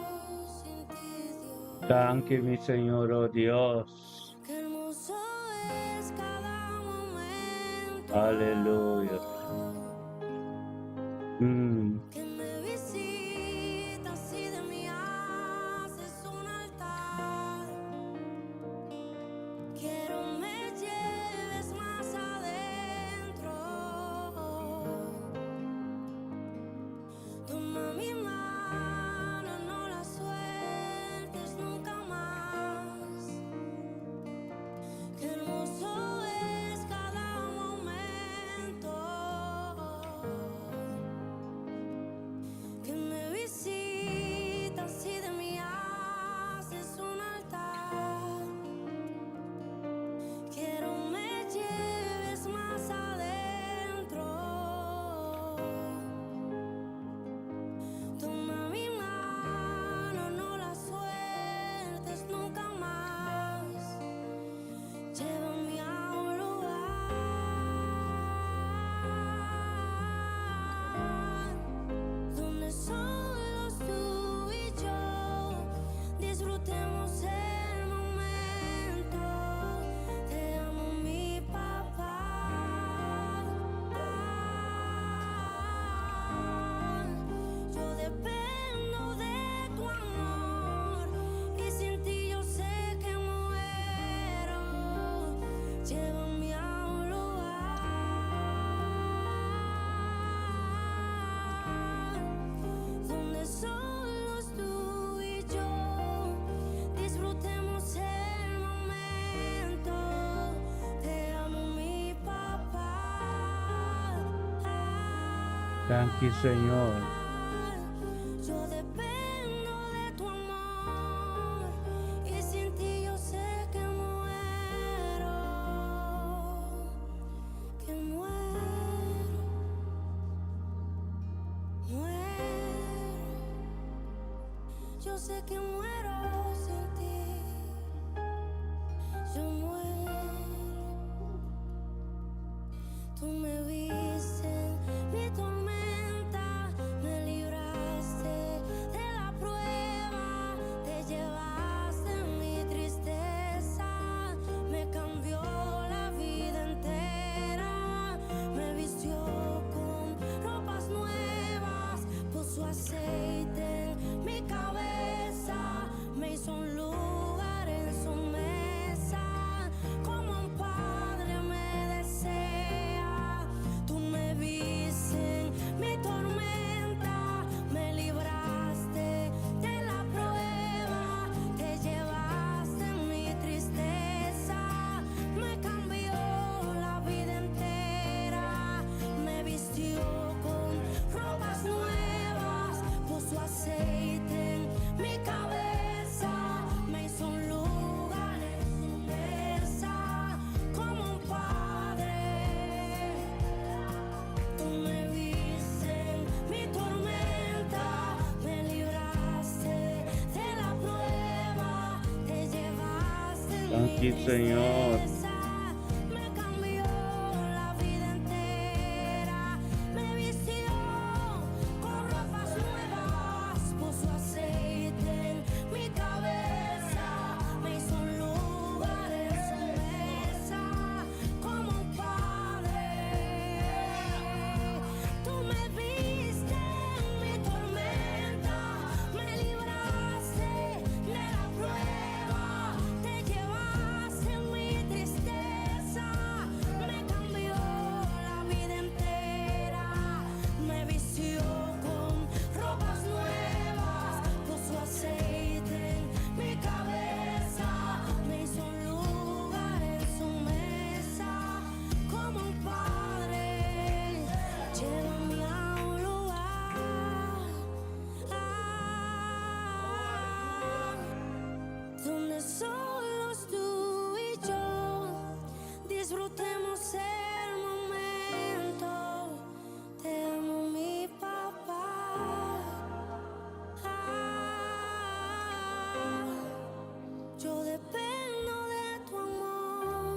sin ti, Dios. Thank you, mi Señor, oh Dios. Qué hermoso es cada momento. Aleluya. Que me visitas y de mí haces un altar. Quiero me lleves más adentro. Toma mi mano, no la sueltes nunca más. Qué hermoso es cada momento. Thank you, Señor. Yo dependo de tu amor y sin ti yo sé que muero, muero. Yo sé que muero sin ti, yo muero. Tú me viste en mi tormenta, me libraste de la prueba, te llevaste en mi tristeza, me cambió la vida entera, me vistió con ropas nuevas, puso aceite en mi cabeza, me hizo un lugar en su mesa, como un padre me desea. Tú me viste en mi tormenta, me libraste de la prueba, te llevaste en mi tristeza, me cambió la vida entera, me vistió con ropas nuevas, puso aceite en mi cabeza, me hizo un lugar en su mesa, como un padre. Tú me viste en mi tormenta, me libraste de la prueba, te llevaste en Thank mi you, Señor. tristeza, me cambió la vida entera, me vistió con ropas nuevas, puso aceite en mi cabeza, me hizo un lugar en su mesa, como un padre. Tú me viste en mi tormenta, me libraste de la prueba, te llevaste en mi tristeza, me cambió la vida entera, me vistió con ropas nuevas, puso aceite en mi cabeza, me hizo un lugar en su mesa, como un padre. Llévame a un lugar donde solos tú y yo disfrutemos el momento. Te amo, mi papá. Yo dependo de tu amor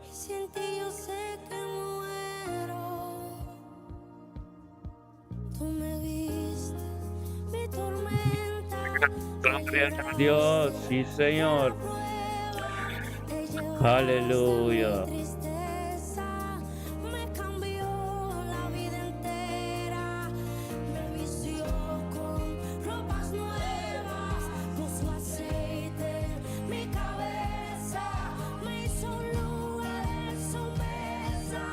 y sin ti yo sé que muero. Tú me viste mi tormenta, Gloria a Dios, sí, Señor. Aleluya. tristeza, me cambió la vida entera, me vistió con ropas nuevas, puso aceite en mi cabeza, me hizo un lugar en su mesa,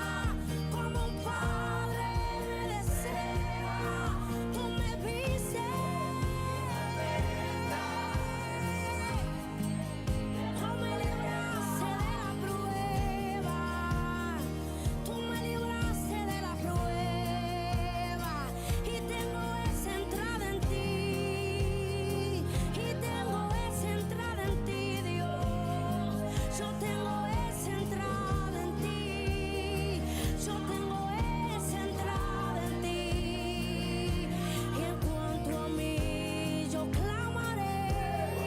como un padre me desea. Tú me viste, tú me libraste de la prueba, tú me libraste de la prueba, y tengo esa entrada en ti, y tengo esa entrada en ti, Dios. Yo tengo esa entrada en ti, yo tengo esa entrada en ti. Y en cuanto a mí, yo clamaré,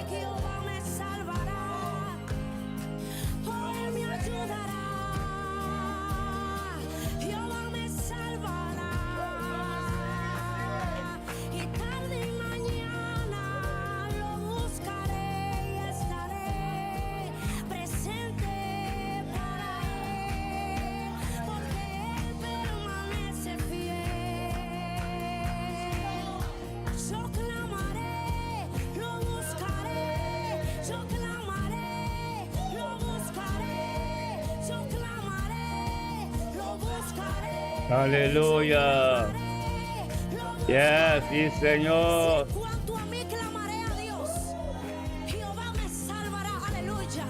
Jehová me salvará, oh, Él me ayudará, Jehová me salvará. Y tarde y mañana lo buscaré y estaré presente para Él, porque Él permanece fiel. Yo clamaré, lo buscaré, yo clamaré, lo buscaré, yo clamaré, lo buscaré. Aleluya. Yes, sí, Señor. Cuanto a mí clamaré a Dios, Jehová me salvará. Aleluya,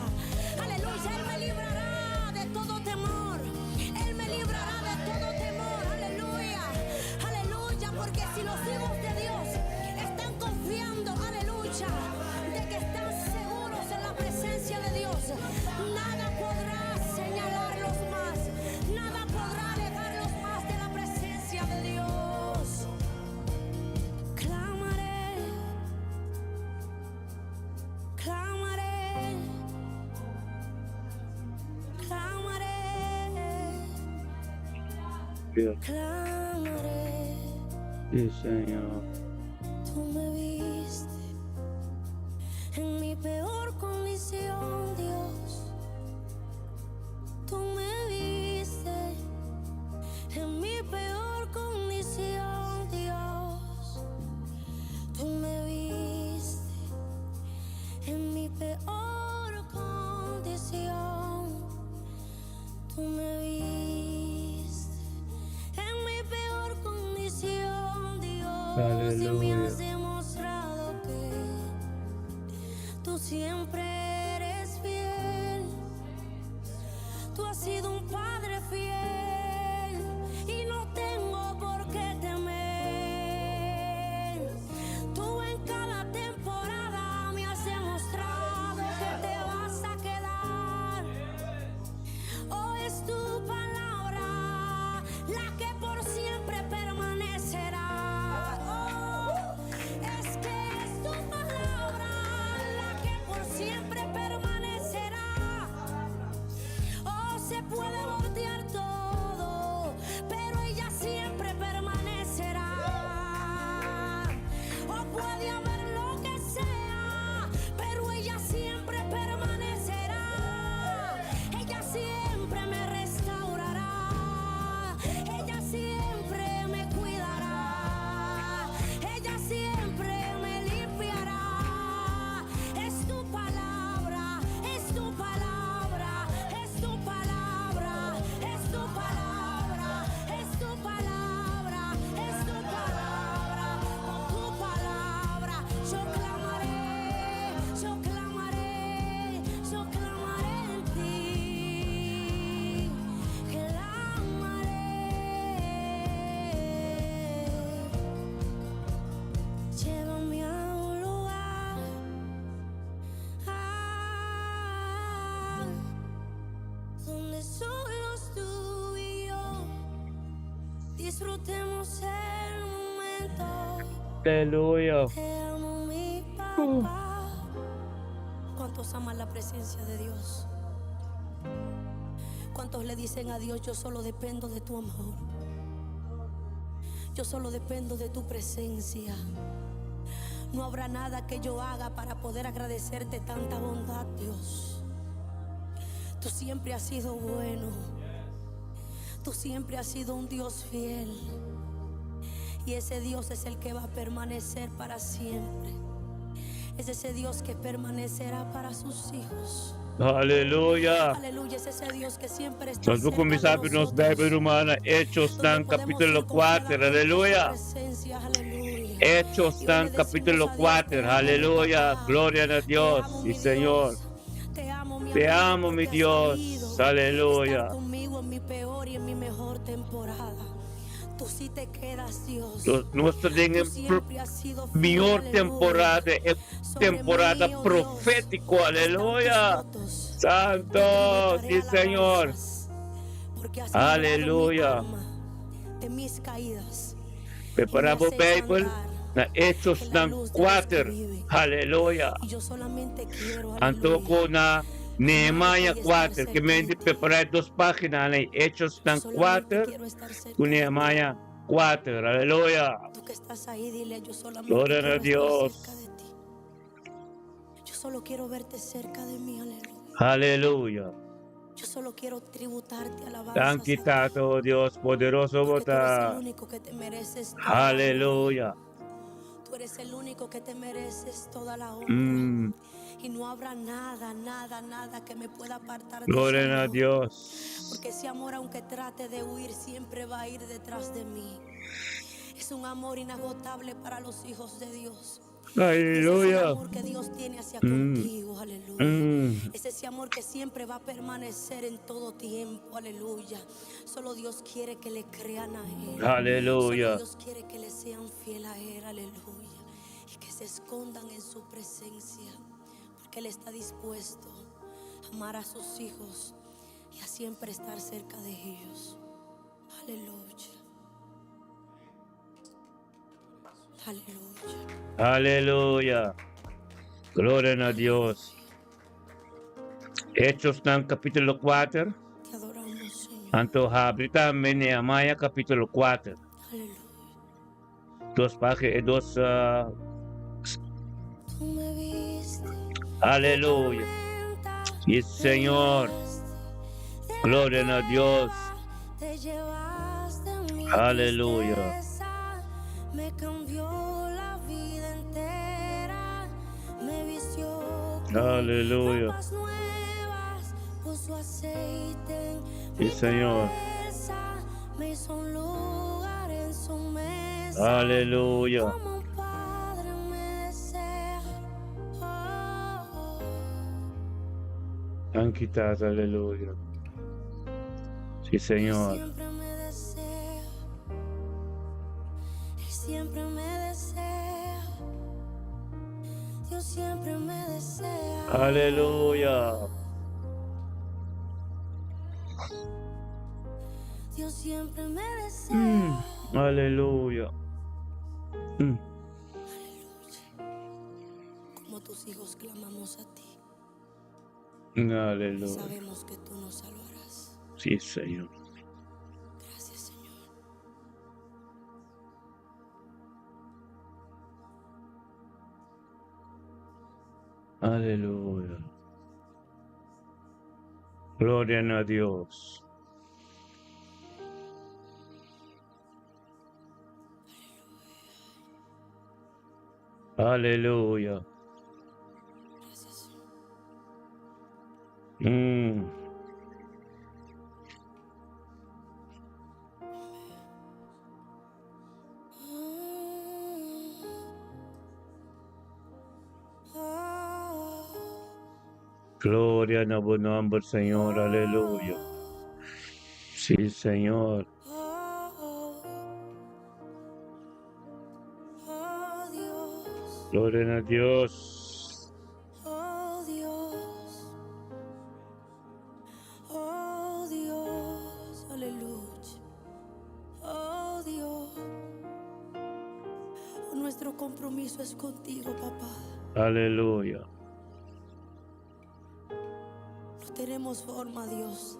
aleluya. Él me librará de todo temor, Él me librará de todo temor. Aleluya, Dios. clamaré. Sí, Señor. Tú me viste en mi peor condición, Dios. Tú me viste en mi peor condición, Dios. Tú me viste en mi peor condición. Tú me viste en mi peor condición, Dios. Y me Aleluya. has demostrado que tú siempre eres fiel. Tú has sido un padre fiel y no tengo por qué temer. Tú en cada temporada me has demostrado que te vas a quedar. Oh, es tu palabra la que por siempre permanecerá. Oh, es que es tu palabra la que por siempre permanecerá. Oh, se puede voltear todo, pero ella siempre permanecerá. Oh, puede haber lo que sea, pero ella siempre permanecerá. Ella siempre me restaurará. Ella siempre me cuidará. Ella siempre me limpiará. Es tu palabra, es tu palabra, es tu palabra, es tu palabra, es tu palabra, es tu palabra. Con tu palabra yo clamaré, yo clamaré, yo clamaré en ti. Clamaré. Llévame a un lugar donde solos tú y yo disfrutemos el momento. Aleluya. Te amo, mi papá. ¿Cuántos aman la presencia de Dios? ¿Cuántos le dicen a Dios, yo solo dependo de tu amor? Yo solo dependo de tu presencia. No habrá nada que yo haga para poder agradecerte tanta bondad, Dios. Tú siempre has sido bueno. Tú siempre has sido un Dios fiel. Y ese Dios es el que va a permanecer para siempre. Es ese Dios que permanecerá para sus hijos. Aleluya. Aleluya, es ese Dios que siempre está Nós vamos cerca começar de pelo nosso nosotros. Bíblia Romana, Hechos, Donde no podemos capítulo ir confiadamente 4, en aleluya. tu presencia, aleluya. Hechos, Y hoy no le decimos capítulo a Dios, 4, te amo, aleluya. papá. Gloria a Te Dios, amo, sí, mi Señor. Dios. Te amo, mi Te amado, amo, mi porque has Dios. querido Aleluya. estar conmigo en mi peor y en mi mejor temporada. Tú sí te quedas, Dios. Nós Tú temos siempre has sido fiel, melhor aleluya. temporada, é Sobre temporada mí, oh profético, Dios, aleluya. están tus votos. Santo, Yo te sí, tributaré Señor. alabanzas, porque has librado mi Aleluya. alma de mis caídas. Preparamos o Bíblia na Hechos en la no luz de los que 4, viven. aleluya. Y yo solamente quiero, Antoko na Nehemiah 4, que me preparar 2 páginas em Hechos no 4, quiero estar cerca com de ti. Nehemiah 4, aleluya. Tú que estás ahí, dile, yo solamente Gloria a quiero Dios. estar cerca de ti. Yo solo quiero verte cerca de mí, aleluya. Aleluya. Yo solo quiero tributarte alabanza. Tanki tato, Dios poderoso Porque tú eres el vota. único que te mereces toda la honra. Aleluya. Tú eres el único que te mereces toda la honra. Y no habrá nada, nada, nada que me pueda apartar de tu Gloria a amor. Dios. Porque ese amor, aunque trate de huir, siempre va a ir detrás de mí. Es un amor inagotable para los hijos de Dios. Ese es el Aleluya. amor que Dios tiene hacia contigo, aleluya. Es ese amor que siempre va a permanecer en todo tiempo, aleluya. Solo Dios quiere que le crean a Él. Aleluya. Solo Dios quiere que le sean fiel a Él, aleluya. Y que se escondan en su presencia. Porque Él está dispuesto a amar a sus hijos y a siempre estar cerca de ellos. Aleluya. Aleluya. Aleluya. Gloria a Dios. Hechos no capítulo 4. Te adoramos, Señor. Anto habrita en Nehemiah capítulo 4. Aleluya. Dos páginas, dos. Tú me viste. Aleluya. Sí, Señor. Gloria a Dios. Te llevaste mi Aleluya. tristeza, me cambió la vida entera, me vistió con Aleluya. ropas nuevas, puso aceite en Sí, mi Señor. cabeza, me hizo un lugar en su mesa. Aleluya. Como un padre me desea. Oh, Anquitas, aleluya. Sí, Él Señor. siempre me desea. Él siempre me desea. Dios siempre me desea. Aleluya. Dios siempre me desea. Aleluya. Mm. Como tus hijos clamamos a ti. Aleluya. Sabemos que tú nos salvarás. Sí, Señor. Gracias, Señor. Aleluya. Gloria a Dios. Aleluya. Gracias, Señor. Mm. Gloria a buen nombre, Señor. Aleluya. Sí, Señor. Dios. Gloria a Dios. Oh Dios, oh Dios, aleluya, oh Dios, nuestro compromiso es contigo, papá. Aleluya. No tenemos forma, Dios,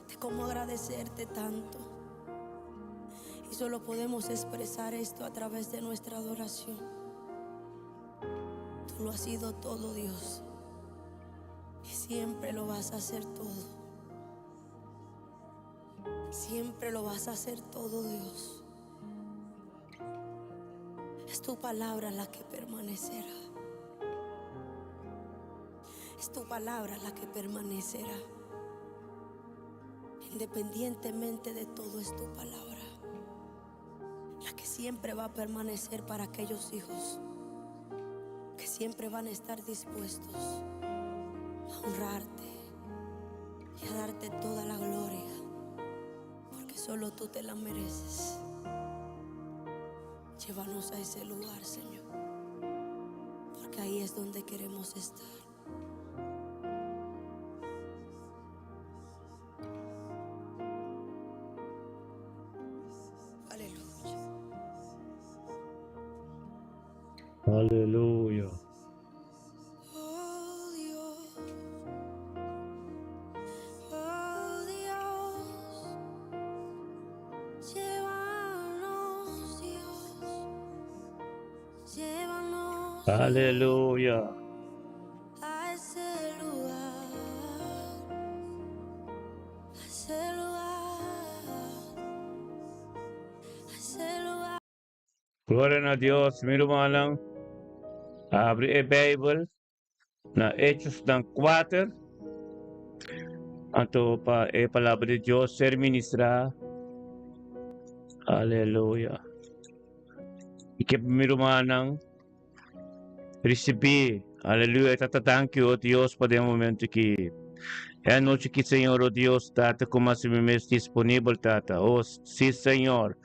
de cómo agradecerte tanto. Y solo podemos expresar esto a través de nuestra adoración. Tú lo has sido todo, Dios. Y siempre lo vas a hacer todo. Siempre lo vas a hacer todo, Dios. Es tu palabra la que permanecerá. Es tu palabra la que permanecerá. Independientemente de todo, es tu palabra la que siempre va a permanecer para aquellos hijos que siempre van a estar dispuestos a honrarte y a darte toda la gloria, porque solo tú te la mereces. Llévanos a ese lugar, Señor, porque ahí es donde queremos estar. Aleluya. Aleluya. Oh Dios, oh Dios, llévanos, Dios, llévanos Aleluya. a ese lugar, a ese lugar, a ese lugar. Gloria a Dios. Mi hermano. Abre a Bible. Na Hechos ng 4. Anto pa palabra de Dios ser ministra. Aleluya. Ike mirumanang recibi. Aleluya. Thank you, Dios, por el momento que é noite que, Senhor, oh Deus, Tata, como assim mesmo disponível, Tata. Oh, sim, Senhor.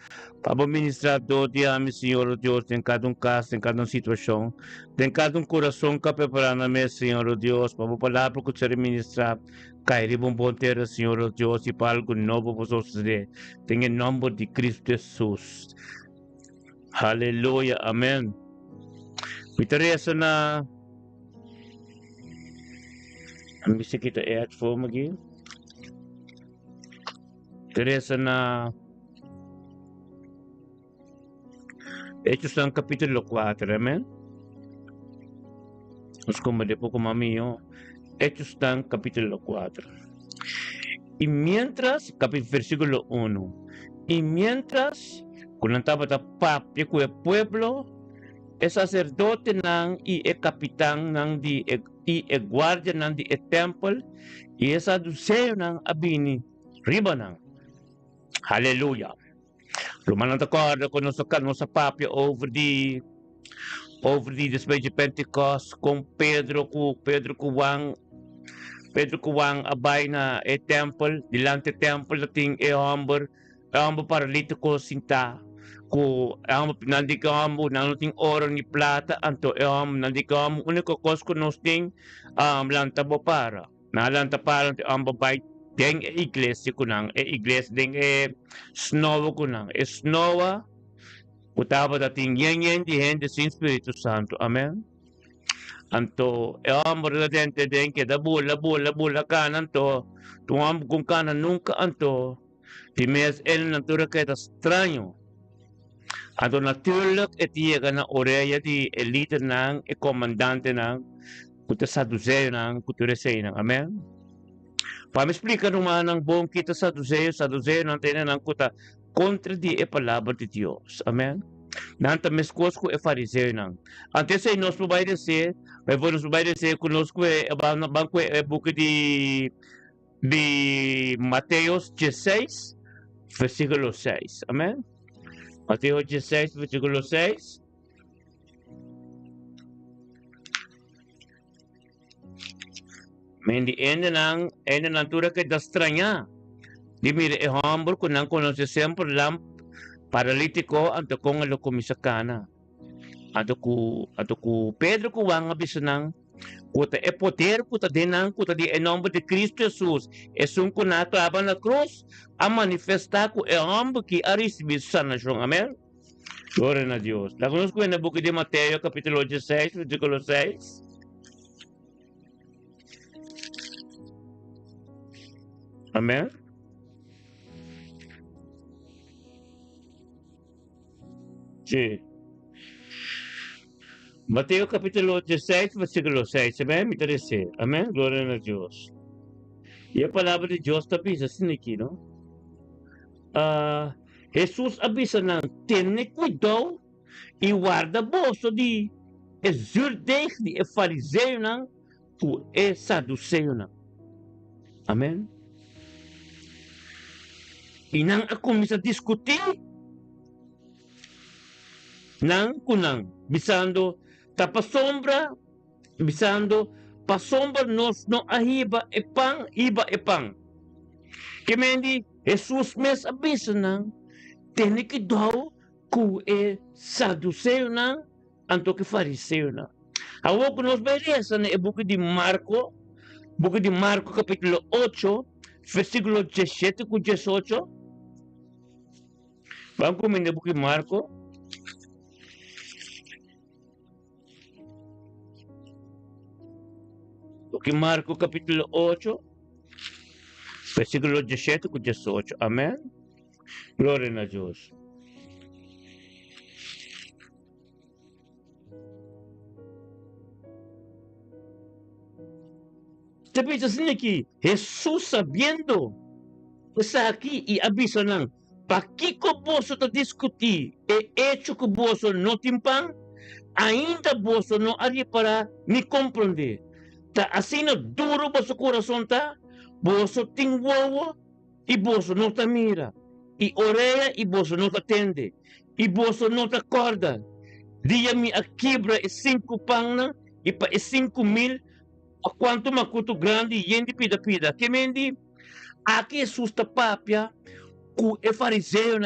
Para ministrar todo dia, meu Senhor, oh Deus, em cada caso, em cada situação, em cada coração que preparando, meu Senhor, oh Deus, para a palavra que você ministrar, cair bom terra, Senhor, oh Deus, e para algo novo para suceder. Em nome de Cristo Jesus. Aleluia. Amém. Vitória na bisa kita add form again. Teresa na Hechos ng capítulo 4, amen? Os como de poco mamío, Hechos ng capítulo 4. Y mientras, versículo 1, y mientras, kung nantaba ta papya ko pueblo, sacerdote ng kapitang ng guardia ng temple, saduceo ng abini, riba ng. Hallelujah. Lumanang takwada ko sa papya over the display de Pentecost kung Pedro kuwang abay na temple, dilante temple nating humble paralitico sinta ku nandikamo nating oro ni plata anto nandikamo uniko kosko nosting lanta bo para nalanta para babay deng iglesia kunang iglesia deng snow kunang snowa utaba dating yen di hende sin Espiritu Santo, amen. Anto residente deng ke da bula kanan to tuam kung kanan nunca anto di mes el natura que da extraño anto natuurlijk etiega na oreya di elite ng comandante ng kuta saduceo ng kuturesay ng amen. Pame-explica naman ng buong kita saduceo ng tinan ng kuta kontra di palabra de Dios. Amen. Nanta meskos ko fariseo nang. Antes ay nos provider se, may nos provider se conosco banco buku di Mateo 16 versículo 6. Amen. Mateo 16 versículo 6. Mendi ende ng natura que da extraña. Di mire humble ko nang conoce sempre lamp paralitico anto kong alo kumisakana. Anto ku Pedro ku wang abisanang kuta poder kuta dinang kuta di nombre de Cristo Jesus. Esun ko nato aban na cruz a manifesta ko humble ki aris bisanasyon. Amen. Gloria a Dios. La conozco en el book de Mateo capítulo 16 versículo 6. Amen. Sí. Mateo capítulo 16, versículo 6. Amén. Me interesa. Amén. Gloria a Dios. Y la palabra de Dios te avisa aquí, ¿no? Jesús avisa na tiene cuidado y guarda bolso de exurdeig de fariseo na tu saduceo na. Amén. E nang começa a discutir, nang kunang, bisando tapasombra, bisando pasombra nos no ahiba epang, iba epang. Kemendi, Jesus mes abisa nang, tenik daw ku saduceo nang, anto que fariseo nang. Awok nos beresa na buku di Marco capítulo 8, versículo 17 ku 18. Vamos comer no buku Marco. Buku Marco capítulo 8, versículo 17 ku 18. Amén. Gloria a Dios. Tapi assim aqui, Jesus sabendo, está aqui e avisa nang, pakiko boso to discutir, hecho que boso no timpang, ainda boso no ali para me compreender. Ta assim duro boso coração ta, boso tingwowo, e boso não ta mira, e oreia e boso não ta atende, e boso não ta acorda. Dia me aquibra e 5 pang na, e pa 5,000, a quanto makuto grande yendi pida que mendi aqui susta papia ku fariseu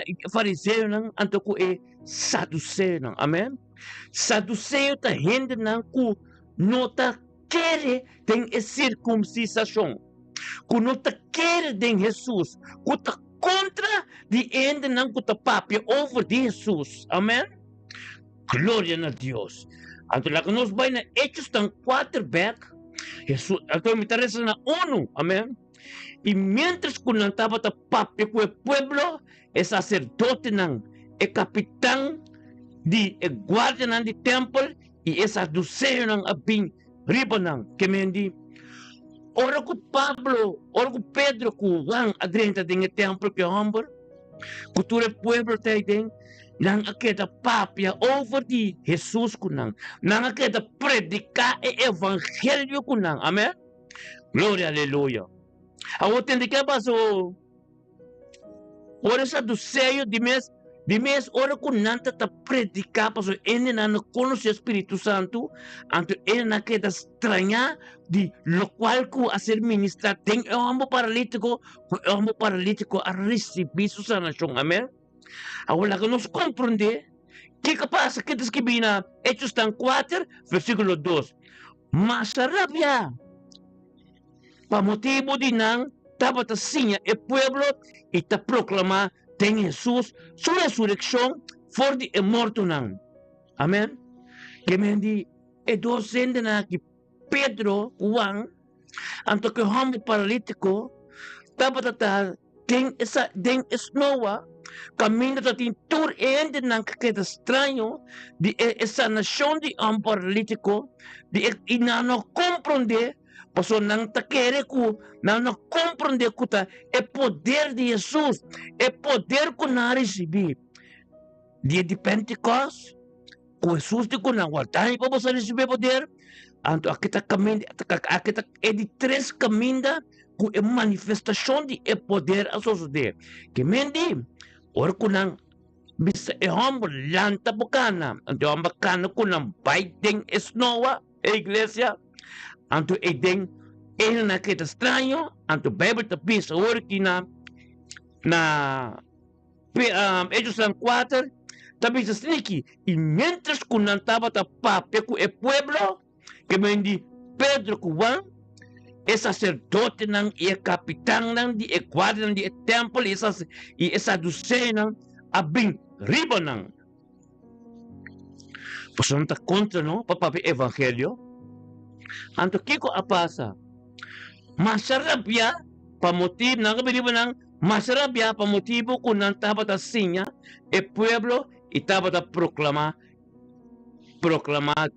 na anto ku saduceo na amen saduceo ta hende na ku nota quere tem circuncisação ku nota quere den Jesus ku ta contra de ende na ku ta papia over de Jesus amen glória a Deus anto lá que nós vai na Hechos tan quarterback Jesus, então me interessa na ONU, amém? Y mientras que estaba ta papi con el pueblo, el sacerdote nan, el capitán, el guardia nan del templo, y esa duceo nan abing riba nan, que me di. Ora ko Pablo, ora ko Pedro, ko Juan, adrenta din el templo que hombre, kultura el pueblo tayo din, nang akita papia over di Jesus kunang, nang akita predika e evangelio kunang, amen? Gloria, aleluya. Ako tindi ka ba so, ora sa duseyo di mes ora kunanta ta predika pa so ene na no conoce Espíritu Santo, anto ene na queda extraña di lo cual ku hacer ministrar ten el hombre paralítico a recibir su sanación, amen? Ahora que nos comprende, ¿qué pasa? ¿Qué te escribina? Hechos tan 4, versículo 2. Mas a rabia, pa motivo de nang, tabata sinya el pueblo y ta proclama ten Jesús su resurrección for the muerto nang. Amen. Que me di, dos sende na que Pedro, Juan, anto que hombre paralítico, tabata ta, ten esnoa, camino da tintur ende nang kakita estranho de essa nação de paralítico de inano compreender paso nang takere ku nang compreender ku ta é poder de Jesus é poder ku na receber dia de Pentecoste ku Jesus de ku nang waltani pa sa receber poder anto akita caminho akita é de três caminhos ku é manifestação de é poder a suceder que mendi or kunang bisa hombre lanta bukana anto ang bakana kunang baiting esnoa iglesia anto edeng na kita estranho anto Bible ta bisa or kina na Hechos 4 tabi sa sniki y mientras kunang taba ta pape ku e pueblo que mendi Pedro ku Juan el sacerdote nang e capitán nang di e guardia nang di e templo y esa docena nang abing riba nang. Pues não está contra, não? Papapi evangelio. Anto kiko apasa. Masarabia pa motivo nang riba nang masarabia pa motivo kung nang tabata sinya e pueblo y tabata proclamar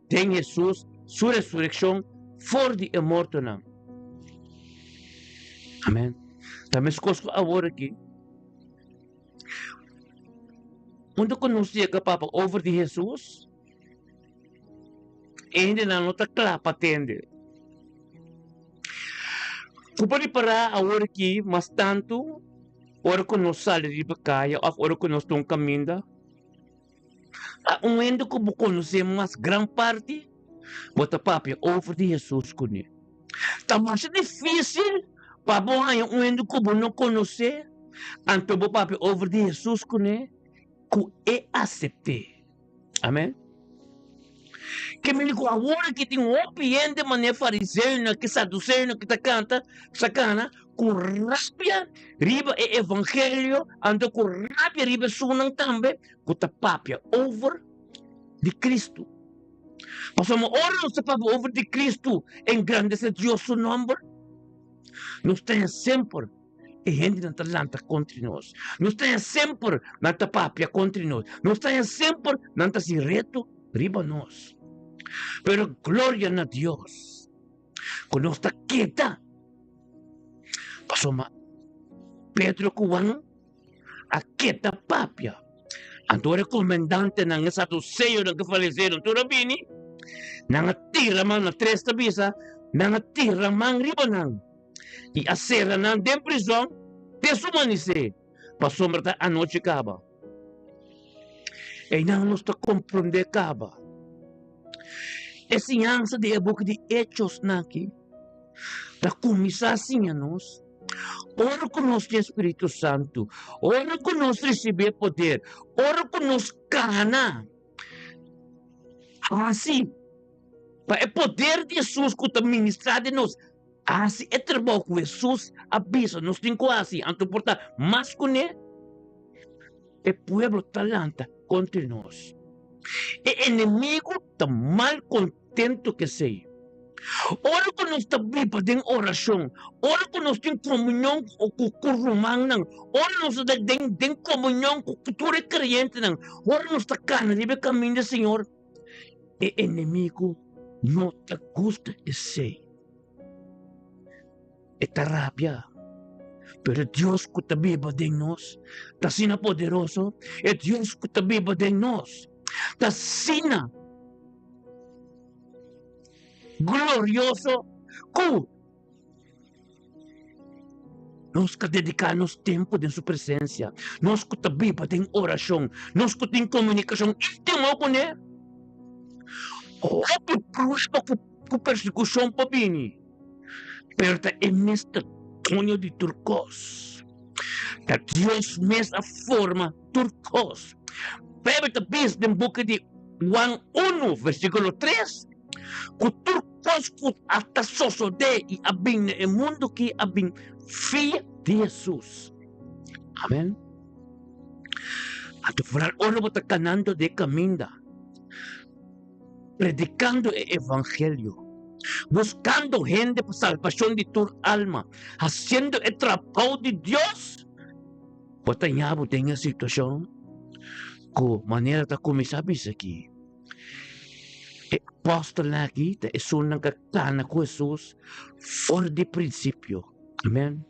ten Jesus su resurrección for the immortal nang. Amen. Também conosco agora aqui. Onde conhecia que papa over de Jesus, ainda não está claro para atender. Kupari para agora aqui, mas tanto, ora que nós saímos de Bacaia, ora que nós estamos caminhando, ainda que eu conhecer mais grande parte, bota papa over de Jesus com ele. Está mais difícil. Pabo ay uendo ko não conhecer, anto bo papi over de Jesus kune ku e aceitar. Amen. Que me ligo agora que tem opiende mané fariseu na que saduceu na que ta canta, sacana ku rapia riba e evangelho, anto ku rapia riba sunang tambe ku ta papia over de Cristo. Passamos ora sa papo over de Cristo, engrandece Deus su nombre. Nós temos sempre gente na talanta contra nós. Nós temos sempre na tapapia contra nós. Nós temos sempre na reto riba nós. Pero glória a Deus. Quando nós está quieta. Passou Pedro Juan a quieta papia. Antore comandante ng esa doseyo ng kafaleceram. Tu rabini. Nang tira man na tres tabisa. Nang tira man riba nang. E a cera não tem prisão, desumanice. Passou a noite acaba. E não nos está compreender acaba. Essa ensinança de book de Hechos aqui, da começar assim a nós. Ora com nós de Espírito Santo, ora com nós receber poder, ora com nós cana. Assim, para o poder de Jesus que está ministrado em nós. Assim é trabalho com Jesus, abisa, nós temos assim, anto porta, mas com ele, o povo talanta contra nós. O inimigo está mal contento que sei. Ora ko nos tabi pa ding orasyon. Ora ko nos ting komunyon o kukurumang nang. Ora nos ding komunyon kukuturi kriyente nang. Ora nos takana libe kami na Señor. E enemigo no te gusta ese. Esta rabia. Pero Dios que tabi ba ding nos. Tasina poderoso. E Dios que tabi ba ding nos. Tasina glorioso que nos que dedicamos tempo de sua presença, nos que também tem oração, nos que tem comunicação, este mo ko ne, o que prospa com persecução pa bini, pero ta emesta tonho de turcos, ta Deus mes a forma turcos, pero ta bis den boca de Juan 1, versículo 3, kuturkos kut hasta sosode i abing na mundo ki abing filha de Jesus. Amén. At furar oro bota canando de caminda, predicando el evangelio, buscando gente para salvación de tu alma, haciendo el trabajo de Dios. Bota nyabo tenga situación ko manera ta kumisabis aqui. Apostol lagi, ta isunang kakana ko Jesus for the prinsipyo. Amen.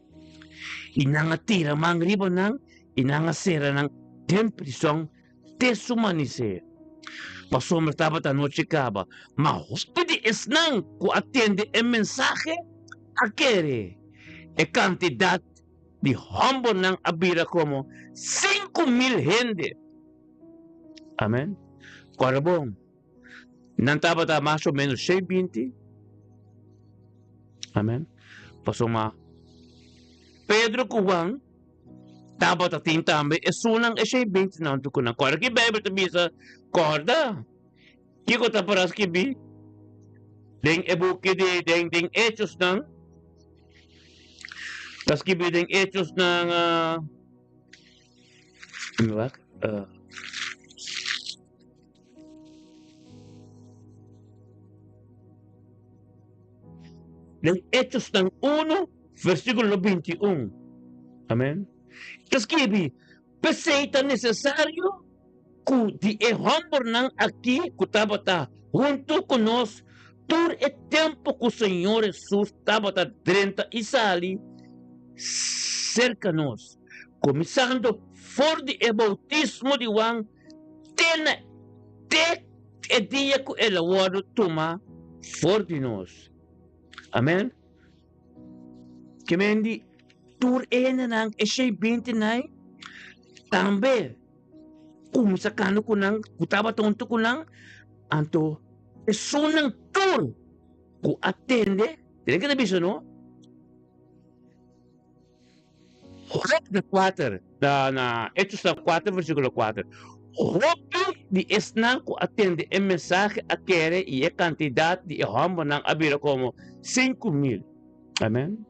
Inangatira mangribo nang, inangasera ng temprisong desumanise. Pasomra tabat anoche kaba, mahusto di isnang ku atiende el mensaje akere. E cantidad di hombo ng abira como 5,000 gente. Amen. Korabong. Nantaba ta más o menos 6:20. Amen. Pasoma Pedro Kuwang taba ta tintambe esunang 6:20 na unto kunang kora ki Bible ta bisa korda. Kiko ta paras ki bi deng ebuki di deng hechos nang tas ki bi deng hechos nang ng Hechos ng 1, versikulo 21. Amen. Kaskibi, peseta necesario ku di ehambor ng aquí kutabata junto con nos tur e tempo ku Senhor Jesus tabata 30 isali cerca nos. Começando for di e bautismo di Juan tena te e dia ku elawado tuma for di nos. Amen. Kemendi tur ena nang esay 29 tambe kung sakano ko nang kutaba tonto ko nang anto esunang tur ku attende tiene que biso no Hop de 4 na Hechos 4 versículo 4 Hopi di esnang ku attende el mensaje akere y e cantidad di hombo nang abira como 5,000. Amen.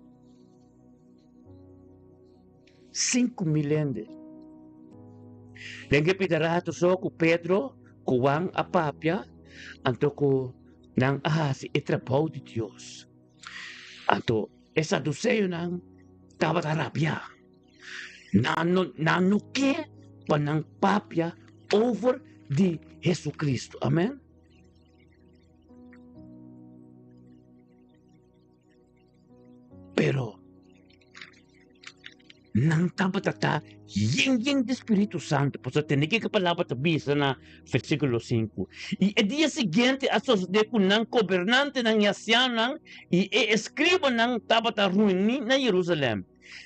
5,000 ende. Lengke pitarato so ku Pedro, ku Juan apapya, anto ku nang ahasi itrabaho di Dios. Anto esa duseyo nang tabatarapya. Nanuki panang papya over di Jesucristo. Amen. Pero nang tabatata ying de Espírito Santo, pues tenía que palabra bisa na versículo 5. Y el día siguiente asos de kunang gobernante ng Yasyanang y escriba ng tabata ruini na Jerusalem.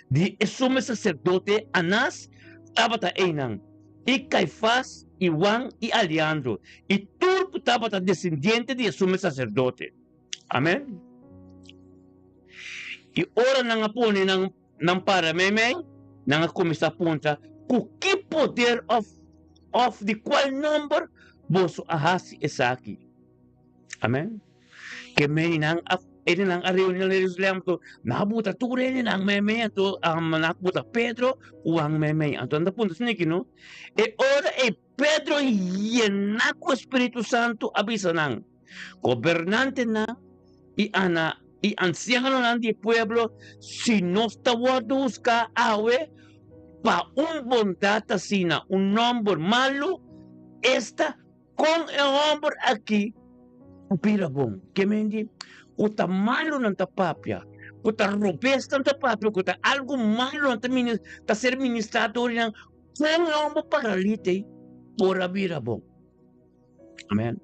Di sumo sacerdote Anas tabata enang y Caifás y Juan y Alejandro y todo tabata descendiente de sumo sacerdote. Amen. I ora nga po ni ng paramemay nga kumisa punta kuki poder of the qual number boso ahasi esaki. Amen. Kemeni nang nang ariw ni Jerusalem to nabuta ture ni nang memay to ang nabuta Pedro uang memay anto anda punta siniki no e ora Pedro yenako Espiritu Santo abisa nang gobernante na y anciano del pueblo, si no está buscar agua, para un bondad así, un hombre malo, está con el hombre aquí, pira bom, que me dice, kuta malo ng tapapya, kuta robes ng tapapya, kuta algo malo ng ser ministrado ng kung el hombre paralite, por bira bom. Amen.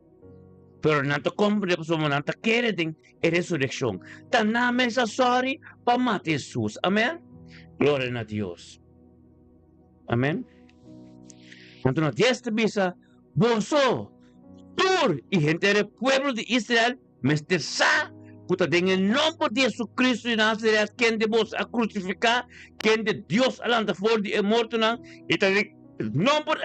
Pero nanta compre po mo nanta kere ding resurrection. Taname sa sorry pa mate Jesus. Amen. Gloria a Dios. Amen. Nanto na 10 bisa boso tur y gente del pueblo de Israel mester sa kuta ding el nombre de Jesucristo de Nazaret quien de vos a crucificar quien de Dios alanda for de muerto nang italig nombre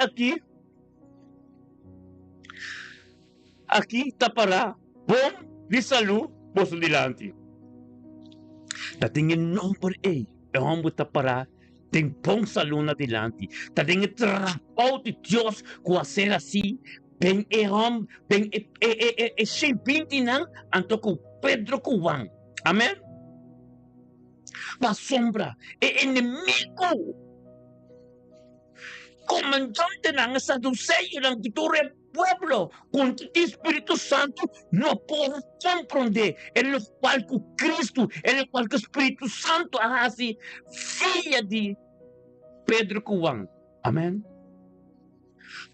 Aquí tapará bom de salud vos dilante. Tatingin nombre el hombre tapará tem pão salud na dilante. Tatingin trabajo de Dios com ser assim. Ben homem ben simpinti nang anto com Pedro Cuban. Amém? Pa sombra inimigo. Comandante nang saduceio nang diture pueblo con el Espíritu Santo no puede comprender en el cual Cristo, en el cual el Espíritu Santo hace filha de Pedro Cuban. Amén.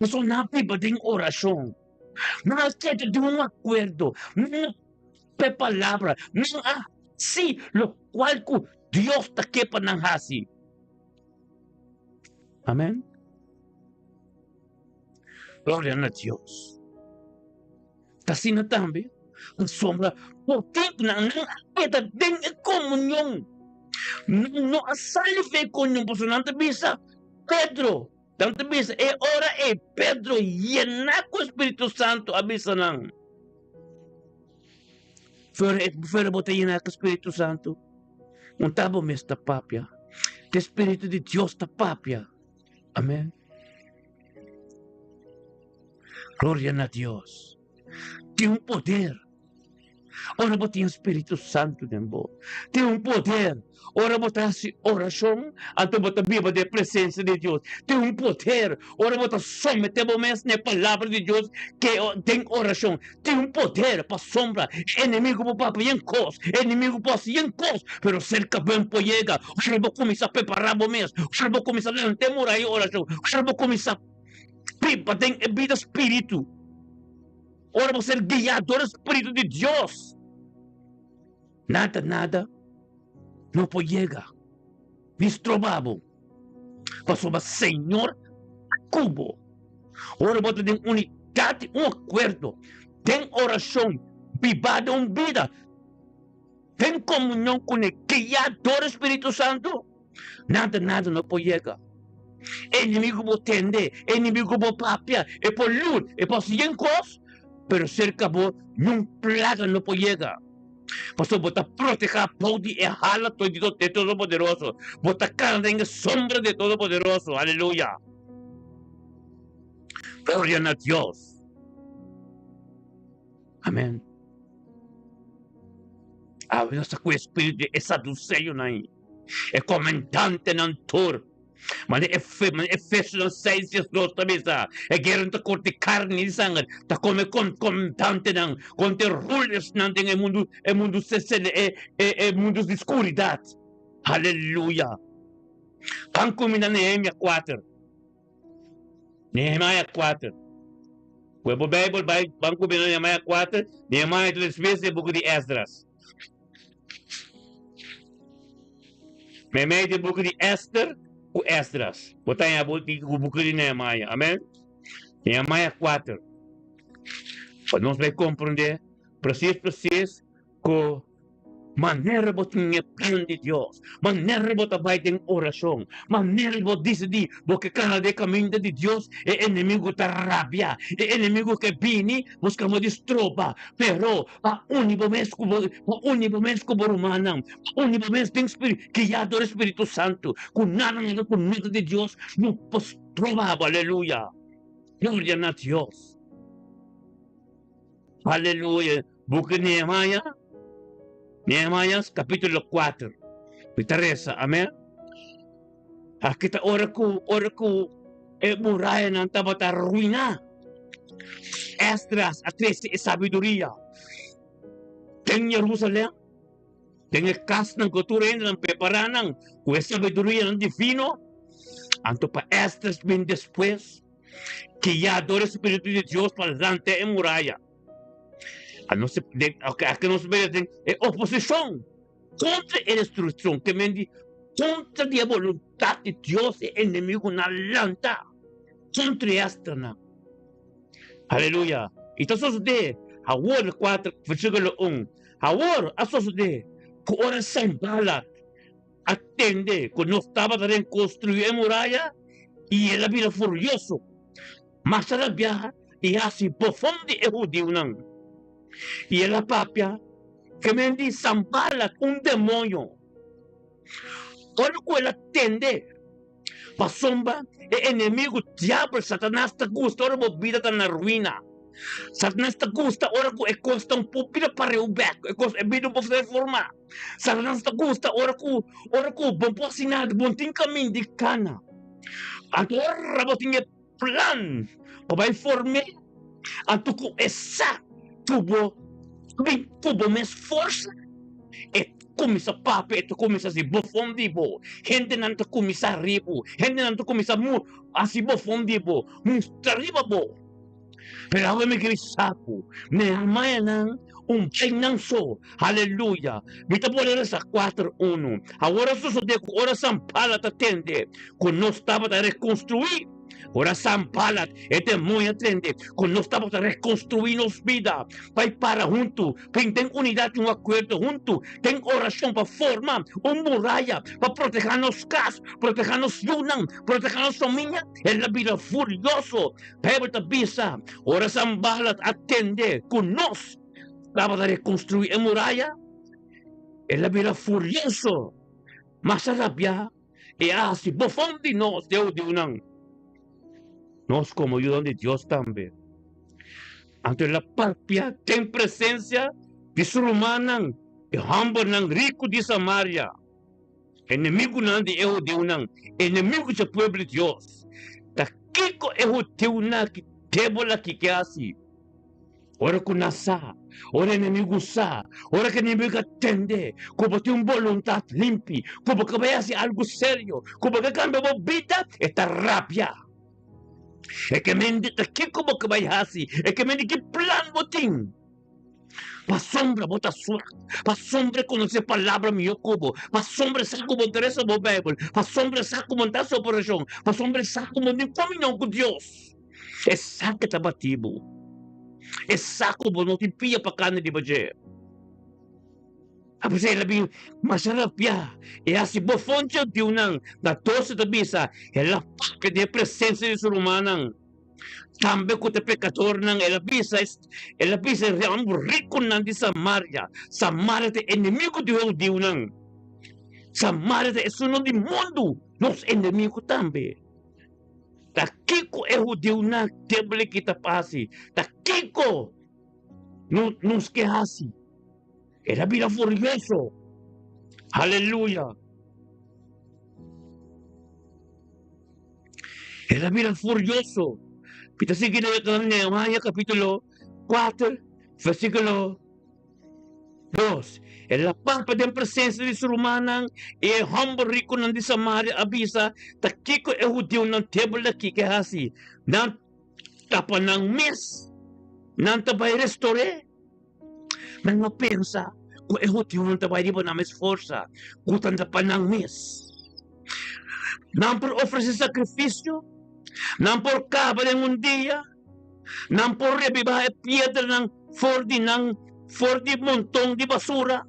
No son nada de oración. No es que de un acuerdo. No es palabra. No sí, lo cual Dios te quepa nang hasi. Amén. Gloria a Dios. Tasina también. La sombra. Porque no queda en comunión. No salve comunión. Por eso no te visa Pedro. No te visa. Ahora Pedro llena con Espíritu Santo. Avisa nang. Fuera bote llena con Espíritu Santo. Un tabo me está papia. El Espíritu de Dios está papia. Amén. Gloria a Dios. Tiene un poder. Ahora vos tienes Espíritu Santo en vos. Tiene un poder. Ahora vos haces oración. Antes vos viva de presencia de Dios. Tiene un poder. Ahora vos sometemos a la palabra de Dios que tiene oración. Tiene un poder para sombra. Enemigo para bien cos. Enemigo para bien cos. Pero cerca bem po llega. Ahora vos comienzas a preparar vos mesmo. Ahora vos comienzas a levantar ahí oración. Ahora vos comienzas Pipa tem vida espírito. Ora você ser guiado do Espírito de Deus. Nada não pode chegar. Mistrobabo. Passou para Senhor Cubo. Ora você tem unidade, acordo. Tem oração. Vivada vida. Tem comunhão com o Criador do Espírito Santo. Nada não pode chegar. Inimigo vou tender, inimigo vou papia, por luz, por 100 cosas, pero cerca vos, não plaga não pode chegar. Pastor, bota proteger pode e jala todo de Todo-Poderoso. Bota cara em sombra de Todo-Poderoso. Aleluia. Gloria a Dios. Amém. A nossa com o Espírito é saduceio aí. É comandante na tur. Man Efesios 6, 12 também está. É guerra da cor de carne e sangue. Está como comandante não. Com ter rulers não tem mundo de escuridade. Aleluia. Banco mina Nehemia 4. Nehemia 4. O Bible banco mina Nehemia 4. Nehemia 3 vezes é buco de Esdras. Nehemia é buco de Esther. O Esdras. Botar em o buco de Nehemia. Amém? Nehemia 4. Para nós vai compreender. Preciso com maneira de ter plano de Deus. Maneira de vai ter oração. Maneira de decidir. Porque cada de caminho de Deus é inimigo da rabia. É inimigo que vem buscamos destroba. Pero a único mesmo humano. A único mesmo tem Criador Espírito Santo. Com nada com medo de Deus. Não posso provar. Aleluia. Glória a Deus. Aleluia. Book Nehemia Nehemías capítulo 4. Kita resa, amen? Kita ora ko, muraya ng tabata ruina. Esdras, atres e sabiduria. Ten Jerusalem, ten el cas ng kultura ng preparanang, kung sabiduria ng divino, anto pa Esdras bin después, que ya adora el Espíritu de Dios para delante en muralla. Aqui não se vê oposição contra a destruição, que mendi contra a vontade de Deus e inimigo na lanta, contra esta na. Aleluia. Então só de Hawor 4, versículo 1. Hawor, a só de que oração bala atende, que não estava a reconstruir a muralha e ela vira furioso. Mas ela viaja e assim profundo e judeu não. Y la papia que me di zampala un demonio. Ora que ela tende pa sombra e enemigo diabo Satanás te gusta ora mo vida ta na ruina. Satanás te gusta ora que costa un po pila para o back, e vida po fazer forma. Satanás te gusta ora que bom posinado, bom tin caminho de cana. Agora bo tinha plan pa vai forme anto ko esa tubo mais força e começa papo e começa a se bofondibo gente não te começa a ribo gente não te começa a se bofondibo mustrariba bo pero agora me queria sapo ne amanhã não pen não só aleluia vita por essa 4:1 agora só de oração para te atender quando nós estava a reconstruir. Oração palat, é muito atende. Quando nós estamos a reconstruir nossa vida, vai para junto, tem unidade, um acordo junto, tem oração para formar uma muralha, para proteger nos casas, proteger nos yunang, proteger nos família. Ela vira furioso, pero te bisa, oração palat atende, com nós estamos a reconstruir a muralha, ela vira furioso, mas a rabia, e assim, bofondi nós, Deus de unang. Nós como ayudan de Dios también. Ante la papia tem presencia de Surumanan, e humble ng rico de Samaria. Enemigo nan de eho de unang, enemigo sa pueblo de Dios. Takiko eho de una que tebola que asi. Ora ko nasa, ora enemigo sa, ora que enemigo atende, como tem voluntad limpi, como que vaya hacia algo serio, como que cambia vida, esta rabia. É que mendi aqui como que vai assim, é que mendi que plan botim. Pa sombra bota sua, pa sombra conhecer a palavra meu cubo, pa sombra sabe como interessa o Bible, pa sombra sabe como montar sua operação, pa sombra sabe como nem comunhão com Deus. É sabe que tá batido, é sabe como não te pia para carne de baje. Apos ela bem, masarap ya, e assim bofonte de unang, da tosse da bisa, ela que de presença de ser humanang. Também com o pecador nang ela bisa realmente rico nang de Samaria. Samaria é inimigo de Deus nang. Samaria é suno de mundo, nos inimigo também. Takiko é o Deus nang temple kita pasi. Takiko nos que assim. Era vida furioso. Aleluya. Era vida furioso. Kita sigue en Nehemías capítulo 4, versículo 2. En la pampa de presencia de Surumanan, e humble rico nan de Samaria abisa, takiko e judeu nan table aqui que assim, nan tapa ng mes, nan tabay restore. Nang mapensa, kung ehot yung tabay di ba namin força, kutan sa panang mes. Nang por ofrecer sacrifício, nang por cava ng un dia, nang por revivar piedra ng for di montong di basura.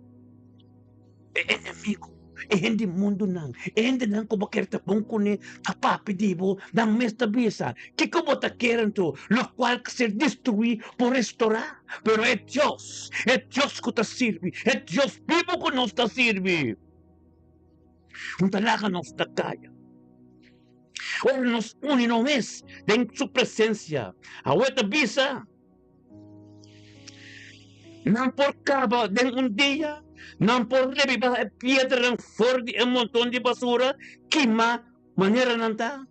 Enemigo, hindi mundo nang, hindi nang kumakirta pong kuni, tapapi dibo, nang mesta bisa, que como te quieren tú, lo cual se destruye por restaurar, pero es Dios que te sirve, es Dios vivo que nos te sirve. Un talaga nos te calla. Ahora nos une no mes en su presencia. Ahorita bisa, Não por cabo de dia, não por revivar a pedra ng fora de um montão de basura, que maneira não está.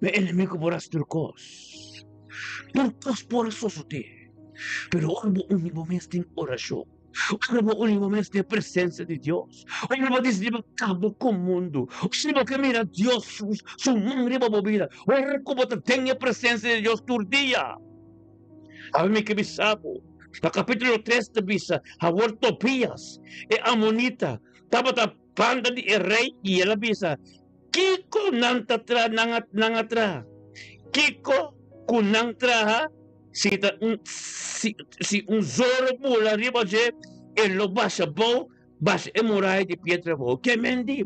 O inimigo por as turcos. Turcos por as sociedade. Pero orbo único mês de oração. Orbo único mês de presença de Deus. Orbo desliga cabo com o mundo. Orbo que mira Deus, su mangre babobira. Orbo que tem a presença de Deus todo dia. A mim que bisabo. No capítulo 3 da Bisa, a Tobias e Amonita, estava da banda de rei e ela bisa, Kiko nang tatra nangatra. Kiko kunang tra si un zoro pula riba je e lo basa bo basa e morai de pietra bo. Que mendi?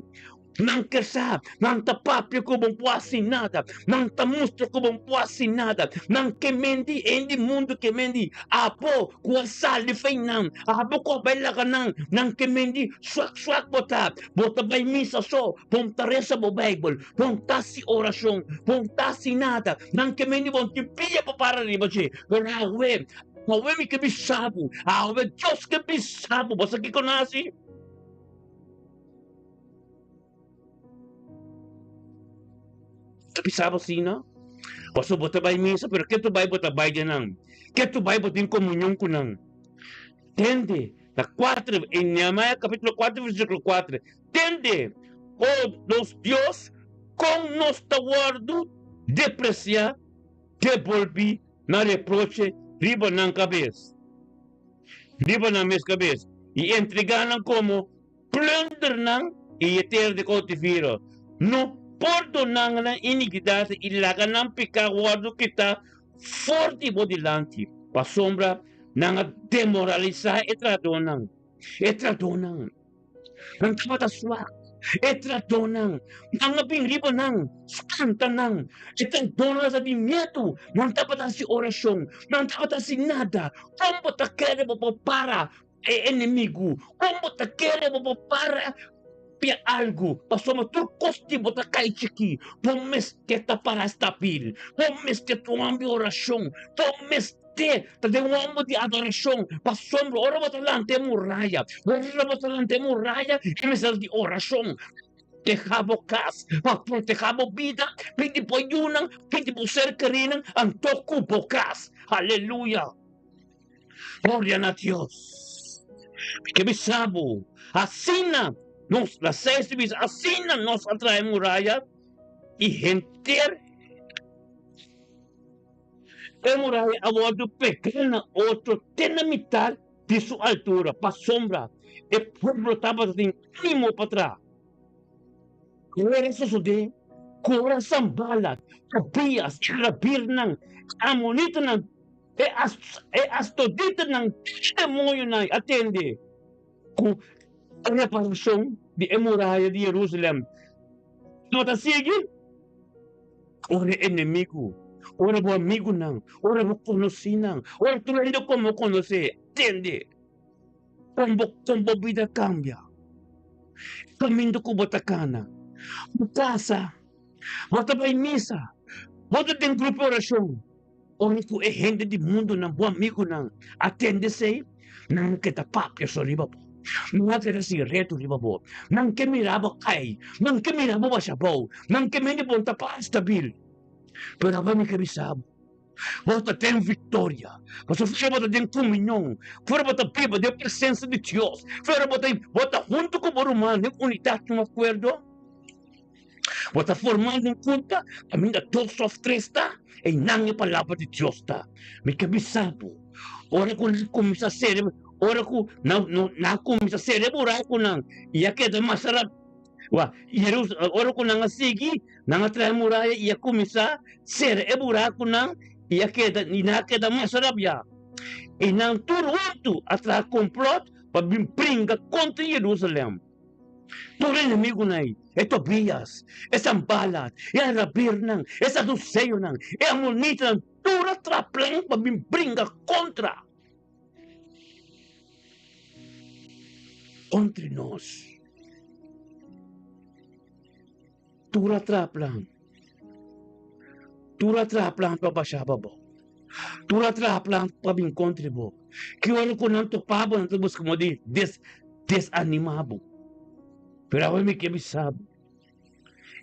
Não quer saber, não está papio como um poassi nada, não está monstro como um poassi nada, não que mendi, em mundo que mendi, apo, com a sal de feinan, apo com a bela canang, não que mendi, swak bota vai missa só, bom taresa bo Bible, bom tasi oração, bom tasi nada, não que mendi, bom te pilha para riba je, grawe, me que bisabo, Deus que bisabo, você que conhece? Sabe assim, não? Você bota vai missa, pero que tu vai botar vai de não? Que tu vai botar em comunhão com não? Entende? Na 4, em Neemiah capítulo 4, versículo 4. Entende? Los Deus com nos guardo depreciar, devolver na reproche, riba na cabeça. Riba na minha cabeça. E entregar como plunder não e eter de cotifiro. No perdonang na iniquidade e laga ng pecado kita forte bodilante pasombra nang demoralizar etradonang nang kapataswak etradonang nang pinglibo nang spantanang etradonang sa dimyeto nang tapatan si orasyon nang tapatan si nada como ta quere mo para enemigo como ta quere mo para pia algo, pasoma turcos de bota caichiqui, pomes que ta para estabil, pomes que tu ambi oração, pomes te de um ambo de adoração, pasoma ora bota lante muralha, que me sal de oração, Tejabo cas, tejabo vida, pindi po yunang, pindi po serkarinan, ang toku po kas. Hallelujah. Gloria a Dios. Que bisabo, asina, las 6 divisas, así nos atrae muralla y gente de muralla a bordo pequeña, otro tiene mitad de su altura, para sombra, el pueblo estaba sin ánimo para atrás. Era eso de coração balat, Tobias, Rabirnang, Amonitanang, as toditas ng testemunho na atende. A reparação de muralha de Jerusalém. Nota sigue? Ora inimigo, ora o amigo não, ora o conheci não, ora tu ainda como conhecer, entende? Como vida cambia. Caminho com botacana, casa, bota vai missa, bota tem grupo oração. Ora tu é gente de mundo não, bom amigo não, atende-se, não que tá papo soliba. Não era assim reto de babo, não que mirava cai, não que mirava basabou, não que me ponta para estabil. Pero agora me cabisabo. Você tem vitória, você tem comunhão, você viva da presença de Deus, você junto com o humano, em unidade, um acordo. Você formando conta, a minha todos os três está, e não é palavra de Deus está. Me cabisabo. Ora quando começa a ser ora ko na kumisa cerebral ko nang iya keda masarap wa ora ko nang sige nang try muraya iya kumisa cerebral ko nang iya keda inakeda masarap ya inang turuto atra complot pabimpringa contra Jerusalém. Todo inimigo nai é Tobias, é Sambalat, é Rabirnang, é Saduceio nang, é Amonita nang, tura traplang pabimpringa contra nós. Tura traplang papasababo. Tu atrap lang pabinkontre mo. Kiwala ko nang tupabo nang tubos ko mo di desanimabo. Pero ako may kibisabo.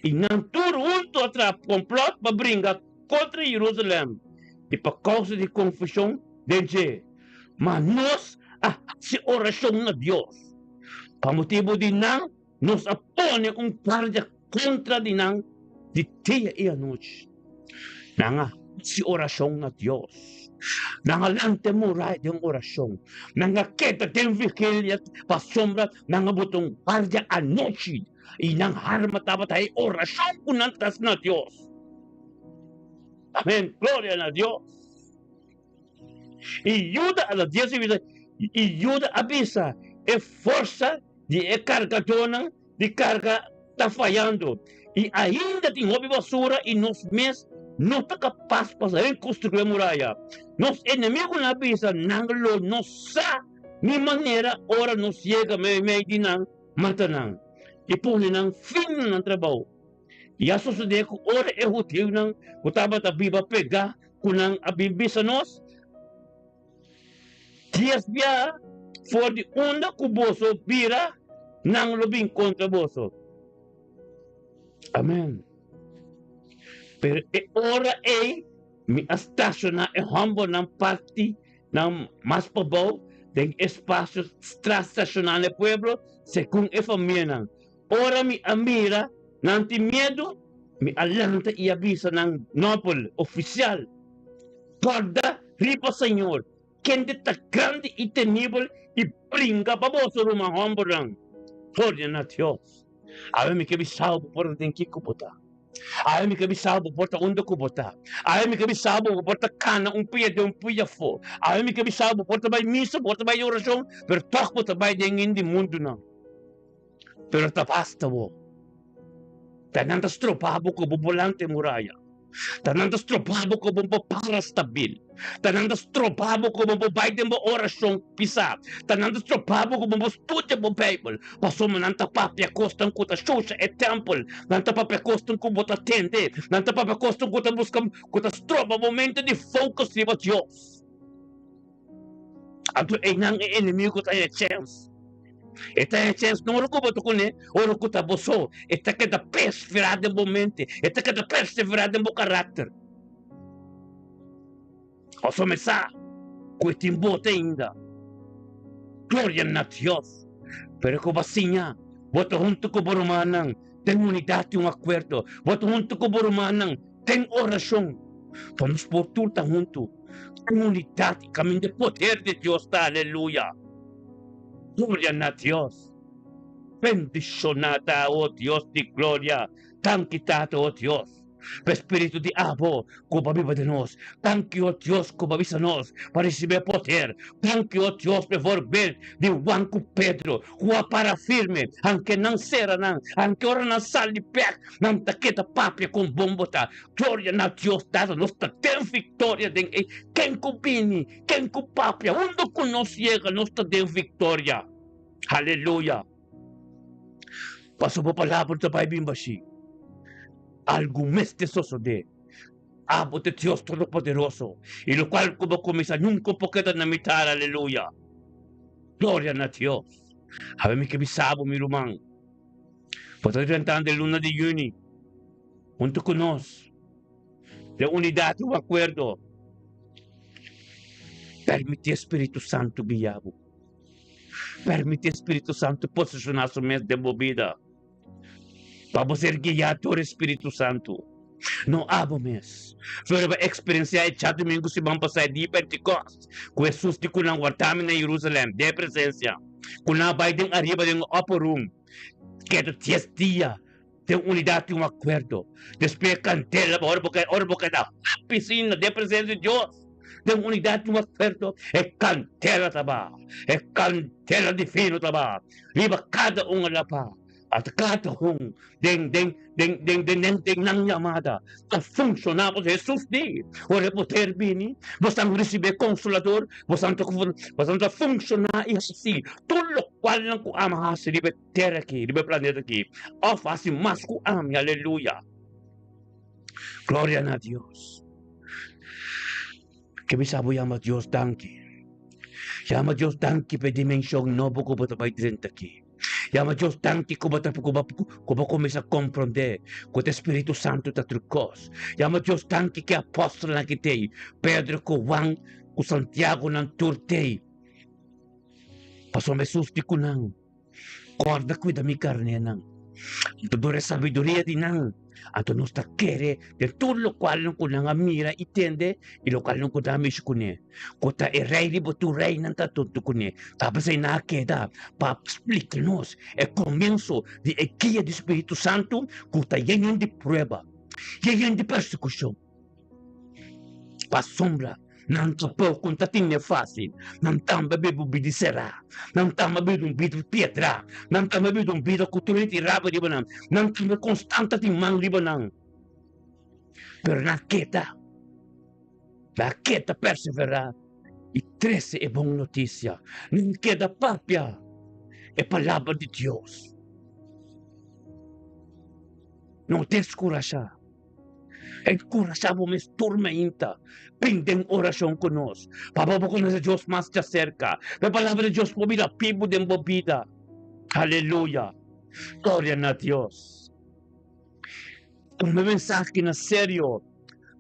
Inang turunto atrap complot pabringa contra Jerusalem. Ipakausa di confusão denje. Manos si orasyon na Diyos. Pamutibo din nang nos apone guardia contra din nang di tia e a noite. Nanga si orasyon na Diyos. Nangalante mo rai ng orasyon. Nangaketa ng vigilia pa sombra nangabutong guardia a noite. Inang harmatabatay orasyon kunantas na Diyos. Amen. Gloria a Dios. Y ayuda a la Dios y ayuda a visa. E força de carga dona, de carga está falhando. E ainda tem hobby basura e nos mês não está capaz de reconstruir a muralha. Nos inimigos na visa, não sabe de maneira, ora nos chega meio de não, matanang. E põe nang fim ng trabalho. E a suceder que ora é o tio nang, o taba viva pegar, kunang abibisa nos, dias biya, for di onda kuboso, bira, nang lobing kontra boso. Amen. Pero ora mi astasyon na humble ng party, ng mas pabaw, ng espasyo extrastacional ng pueblo, según e família nang. Ora mi amira, nanti miedo, mi alanta e avisa ng noble, oficial. Guarda, ripa Senhor, quem de ta grande e temível e brinca baboso rumang homborang. Gloria na Dios. Awe mi kabi salvo por den kikubota. Awe mi kabi salvo por ta undo kubota. Awe mi kabi salvo por ta kana pia de pia fo. Awe mi kabi salvo por ta bay misa, por ta bay oração, pero toch por ta bay den indi mundo na. Pero ta basta mo. Tananda stropabo ko bubulante muraya. Tananda stropabo ko para stabil. Tananda stropabo ko baiden mo orasyon pisa. Tananda stropabo ko studia mo Bible. Paso mo nanta papia kostan ko ta shosha e temple. Nanta papia kostan ko bota tende. Nanta papia kostan ko ta buscam ko ta stroba momento de focus di ba Diyos. Ato ay nang enemigo tayo chance. Esta é a chance, não é o que eu estou ora que está boçou, esta que está perseverada em bom mente, esta que está perseverada em bom caráter. Ao começar, com este embote ainda, glória a Deus, pero que vacinha, bota junto com o Boromanang, tem unidade e acordo, bota junto com o Boromanang, tem oração, vamos por tudo junto, tem unidade, caminho de poder de Deus, tá, aleluia. Gloria a Dios. Bendicionada, oh Dios de gloria. Tan quitado, oh Dios. Espírito de abo, como viva de nós. Tanque, oh Deus, como avisa nós, para receber poder. Tanque, oh Deus, por ver de Juanco Pedro, rua para firme, aunque não será, não, aunque ora não sale pé, não taqueta pápia com bombota. Glória a Deus, dada nós tem vitória. Quem combine, quem com pápia, onde que nós chega, nós tem vitória. Aleluia. Passo por palavra do Pai Bimbashi. Algo mais de suceder. Abo de Deus Todo-Poderoso. E lo qual como começa nunca poqueta na mitad, aleluia. Glória a Deus. Habemos que bisabo, mi irmão. Por tratando de luna de junho. Junto com nós. De unidade e acordo. Permite Espírito Santo guiá-lo. Permite Espírito Santo posicionar sua mente de movida. Vamos ser guiados por Espírito Santo. Não abo mês. Foi uma experiência de domingo se vamos passar de Pentecoste. Com Jesus de kunang wartami na Jerusalém. De presença. Kunang vai de arriba de upper room. Que é 10 dias. Tem unidade e acordo. Despeja cantela. Ora boca da piscina. De presença de Deus. Tem unidade e acordo. É cantela taba. É cantela divino taba. Liba cada lá pa. At cada deng nang llamada a funcionamos Jesus di ora poter bini bastang receber consolador bastang funcionar e assim tudo lo qual lang ko ama sa libe terra aqui libe planeta aqui of assim mas ko ami aleluia glória a Deus Que bisabo yama Dios tanki. Yama Dios tanki pe dimensyon nobo ko bata bay direnta ki. Yama Dios tanki ko bata ko ba komisa comprende ko te Espiritu Santo ta trukos. Yama Dios tanki ke apostol na kitei. Pedro ko Juan ko Santiago ng turtei. Paso Jesus di ko nang. Korda ko dami karne nang. Tudore sabiduria di nang. Ato nos takere de todo lo cual non kunanga mira itende y lo cual non kudami shukune. Kota e rei libo tu rei nanta tuntu kune. Tapos ay nakeda pa explica-nos e comienzo de guia do Espírito Santo kota yan de prueba. Yan de persecução. Pa sombra não tapou com tatinha fácil, não tamba bebo bidicerá, não tamba bebo bido piedra, não tamba bebo bido cultura de rabo de banana, não tamba constante de mão de banana. Pero na queda perseverar, e 13 é boa notícia, não queda papia, é palavra de Deus. Não descorajar. Encorajamos tormenta. Pendem oração conosco. Papo com nós Deus mais te acerca. A palavra de Deus movida pibo de embobida. Aleluia. Glória a Deus. Uma mensagem na sério.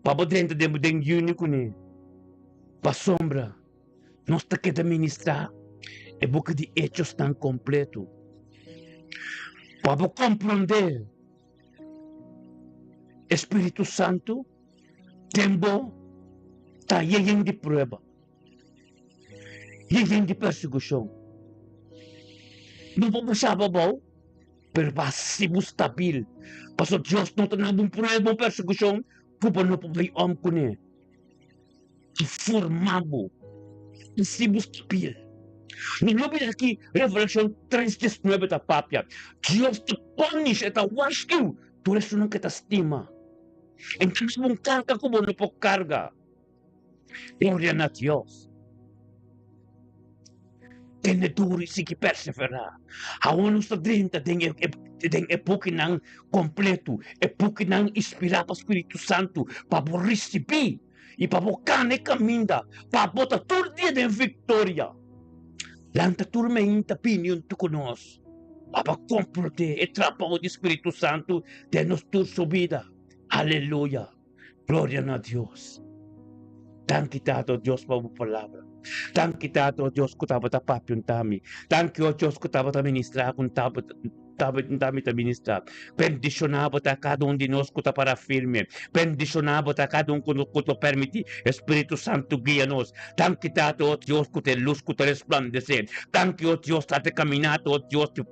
Papo dentro de único ne. Pa sombra. Nós está que ministrar. É boca de hechos tão completo. Papo compreender. Espírito Santo, tempo, está cheio de prova, cheio de perseguição. Não vamos saber bom, mas vai ser estável. Porque Deus não tem nenhum problema com perseguição, porque não pode homem com ele. Formado, ser estável. Não vê aqui, Revelação 3:19 da Pápia. Deus te punish, te rescue, tu és não que te estima. Então, se não carga como não pode carga. Glória a Deus. Tem duro e se que perseverar. A onu está dentro, tem época não completo, época não inspirar para o Espírito Santo, para receber e para botar na caminha, para botar todo dia de vitória. Lanta turma inta opinião tu conosco, para compreender e trabalho do Espírito Santo de nossa subida. Aleluia. Glória a Deus. Thank you, Deus, para a palavra. Thank you, Deus, que estava a papion tami. Thank you, Deus, que estava a ministrar, que estava a ministrar. Bendicionava a cada de nós que está para firme. Bendicionava a cada que te permite. Espírito Santo guia-nos. Thank you, Deus, que te luz, que te resplandecer. Thank you, Deus, que te caminhar, Deus, de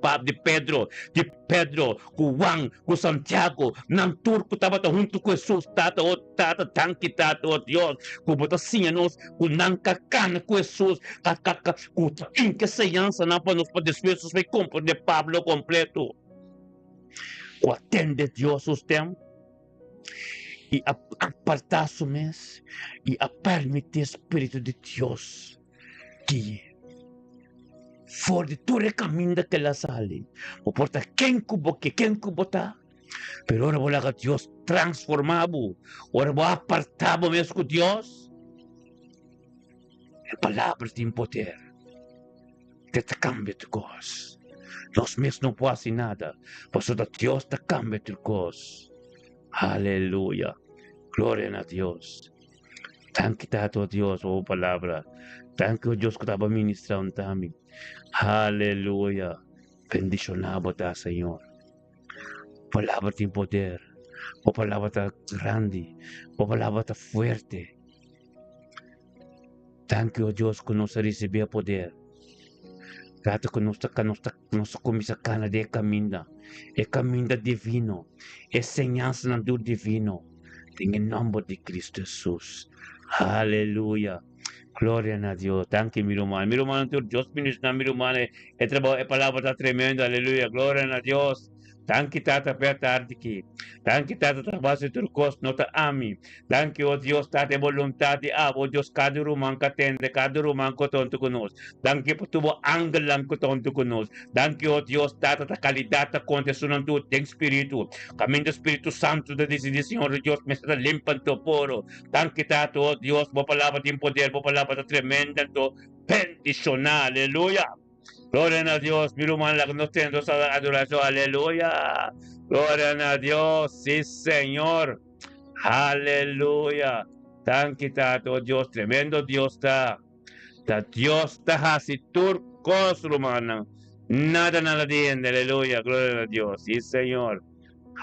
Pedro, com Juan, com Santiago, não turco estava junto com Jesus, tata, thank you, Deus, que bota assim nós, com não cacana com Jesus, com que seiança não para nos poder ver se vai compreender Pablo completo. O atende Deus os tempos e apartar o mês e a permitir o Espírito de Deus que for de todo o caminho que ela sale. Não importa quem botar, pero ora vou lá que Deus transformado, ora vou apartar mesmo com Deus. É palavras de poder que te cambia de coisa. Nós mesmos não podemos fazer nada, mas o Deus te cambia de coisa. Aleluia. Glória a Deus. Thank you, Deus, oh palavra. Thank you, Deus, que estava ministrando também. Aleluia. Bendicionado está, Senhor. Palavra tem poder. A palavra está grande. A palavra está forte. Thank you, Deus, que nós recebemos poder. Grato que nós começamos a caminhar de caminho. É caminho divino. É semelhança do divino. Em nome de Cristo Jesus. Aleluia. Glória a Deus. Thank you, meu irmão. Meu irmão, Deus ministra, meu irmão. É trabalho, é palavra está tremenda. Aleluia. Glória a Deus. Danke Tata per tardi. Danke Tata trabajo turcos nota ami. Danke oh Dios Tata voluntad di abo Dios cada rumang katende cada rumang ko tonto kunos. Danke po tubo angel lang ko tonto kunos. Danke oh Dios Tata ta kalidad ta konte sunan tu ten spiritu. Caminho Espírito Santo da decisión Senhor Dios me está limpando poro. Danke Tata oh Dios bo palabra din poder bo palabra tremenda to bendicional. Aleluya. Gloria a Dios, mi hermano, la que nos tiene esa adoración, aleluya. Gloria a Dios, sí, Señor. Aleluya. Tan quitado, Dios, tremendo Dios está. Dios está así, turcos, hermano. Nada tiene, aleluya. Gloria a Dios, sí, Señor.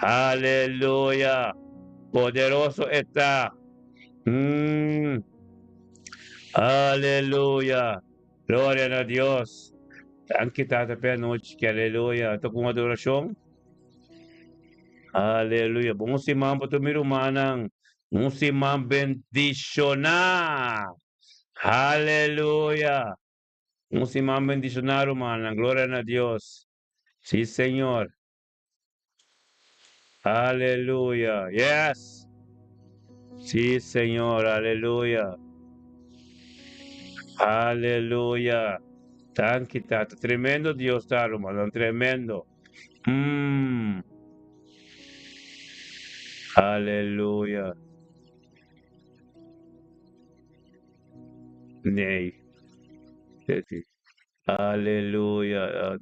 Aleluya. Poderoso está. Aleluya. Gloria a Dios. Anche Tata per noite, que aleluia. Estou com adoração. Aleluia. Bom se mambo tu miru manang. Bom se mam bendicionar. Aleluia. Bom se mam bendicionar, manang. Glória a Deus. Sim, Senhor. Aleluia. Yes. Sim, Senhor. Aleluia. Aleluia. Thank you, Tata. Tremendo Dios, Taro, hermano, tremendo. Aleluya. Nay. Aleluya.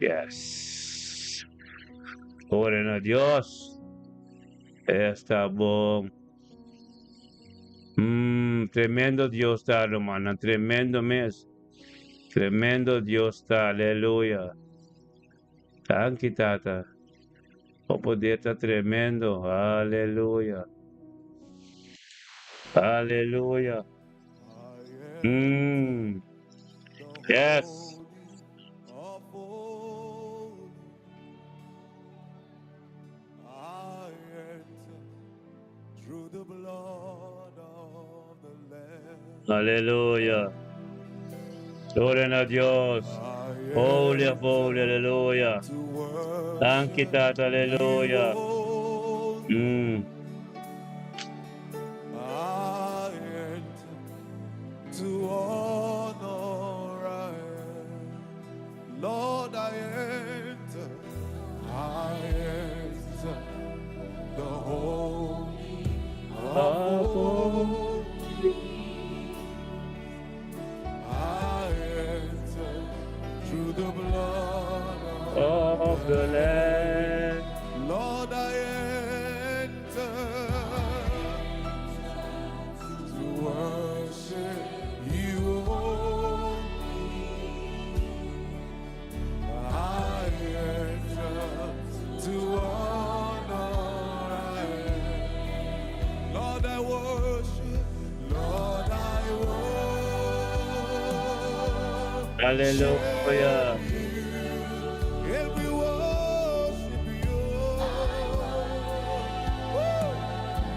Yes. Oren a Dios. Está bom. Tremendo Dios está, hermano. Tremendo mes. Tremendo Dios está. Aleluya. Thank you, Tata. O poder está tremendo. Aleluya. Aleluya. Yes. Aleluya. Gloria a Dios. Holy, holy, aleluya. Thank you, Tata, aleluya. I enter to honor, I enter. Lord, I enter the holy of holies. I enter through the blood Of the Lamb. Lord, I enter to worship you only. I enter to honor, I enter. Lord, I worship, Lord, I worship. Aleluya. And we worship you.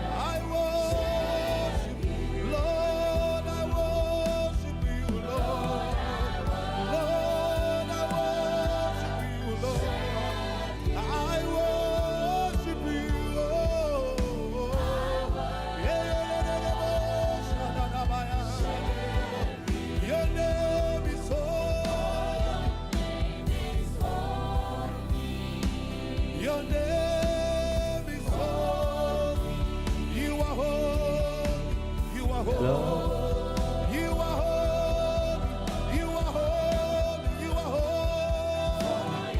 I worship you, Lord. I worship you, Lord. Lord, I worship you, Lord. I worship you. Your name is holy. Your name is holy. You are holy. You are holy. You are holy. You are holy. You are holy.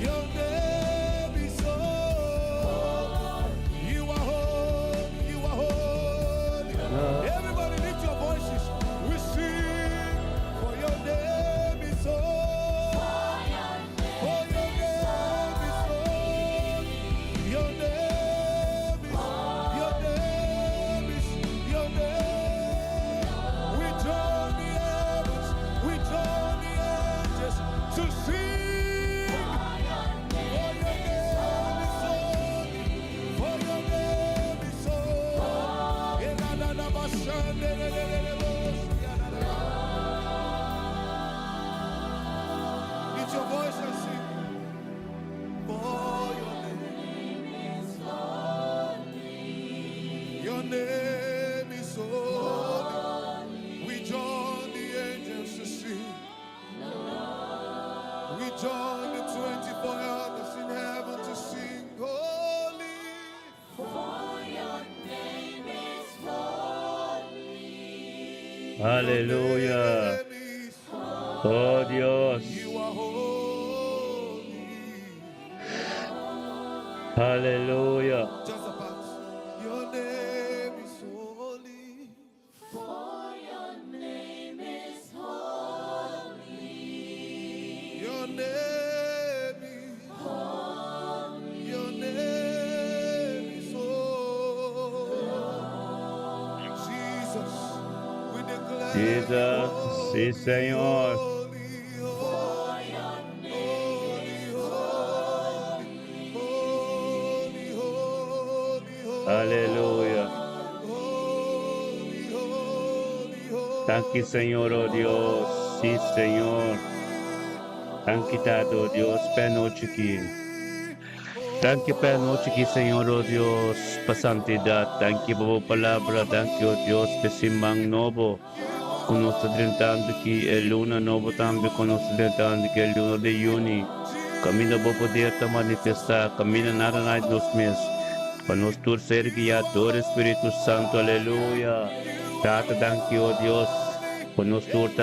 Your name is holy. You are holy. You are holy. Everybody lift your voices. We sing for your name is holy. For Aleluya. Oh Dios. You are holy. Aleluya. Just a part. Your name is holy. Your name is Your name is holy. Jesus, we declare Jesus, sí, Señor. holy, holy, holy, holy, holy, holy, Aleluya. holy, holy, holy. Thank you, Señor, oh Dios. Sí, Señor. Thank you, Tato, Dios, penoche aquí. Thank you, penoche aquí, Señor, oh Dios, pa santidad. Thank you, por palabra. Thank you, oh Dios, pe simang novo. Conosco drentando que el luna novo também conosco drentando que el luna de juni. Caminho vou poder te manifestar. Caminho nada mais nos meses. Para nós todos ser guiador, Espírito Santo, aleluia. Tata, thank you, oh Deus. Para nós todos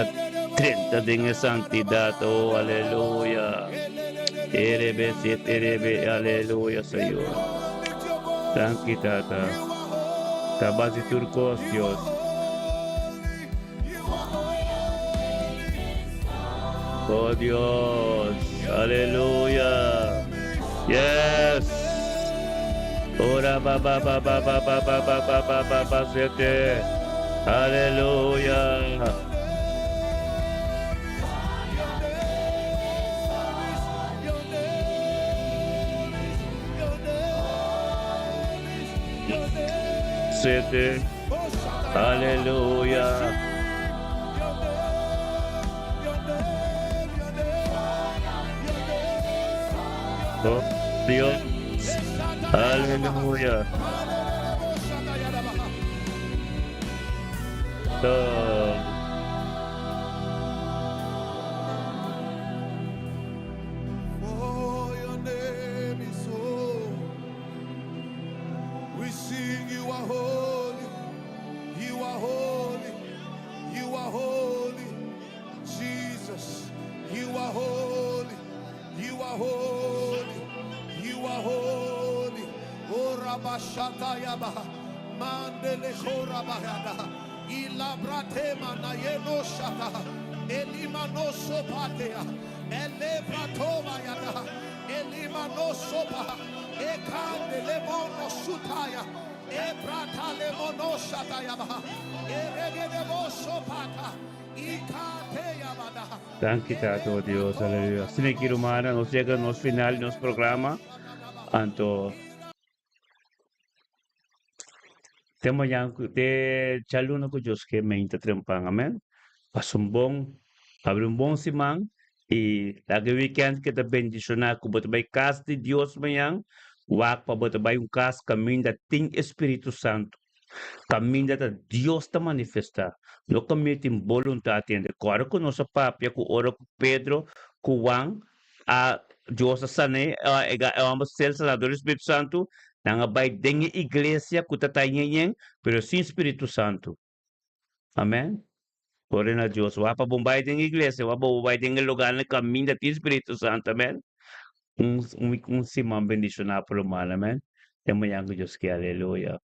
30 de santidade, oh aleluia. Erebe, erebe, aleluia, Senhor. Thank you, Tata. Tabasi turcos, Deus. Oh Dios, aleluya. Yes. Ora ba ba ba ba ba ba ba ba ba ba ba ba siete. Aleluya. Siete. Aleluya. Oh Dios. Aleluya. Oh. For your name is holy. We sing you are holy. You are holy. You are holy. Jesus, you are holy. You are holy. You are holy. O Rabashata Yabaha. Mandele Khorabayada. Ilabrate Manayeno Shata. Elimano Sopatea. Elebratoma Yada. Elimano Sopa. Ekande Lemono Sutaya. Ebrata Lemono Shata Yabaha. Eregedebo Sopata. Ikate Yabada. Thank you, Tato Dios, aleluya. Siniki Romana, nos llega nos final nos programa. Anto, temo yang te chaluno ko Diyos ke may trempang, amen. Pasumbong, abre un bom simang, y lagi weekend kita bendisyon ako, but by kas di Diyos mayang, wak pa but by un kas kamin da ting Espiritu Santo. Caminha da Deus te manifesta. No caminho tem vontade de agora com nossa papia, com ora com Pedro, com Juan, a Deus a sane, a ambos seres do Espírito Santo, nanga vai dengue igreja com tatayenyen, pero sem Espírito Santo. Amém? Porém a Deus, wapa bombay dengue igreja, wapa bombay dengue lugar na caminho da Espírito Santo, amém? Simam bendicionar por humano, amém? Temo yang Deus que aleluia.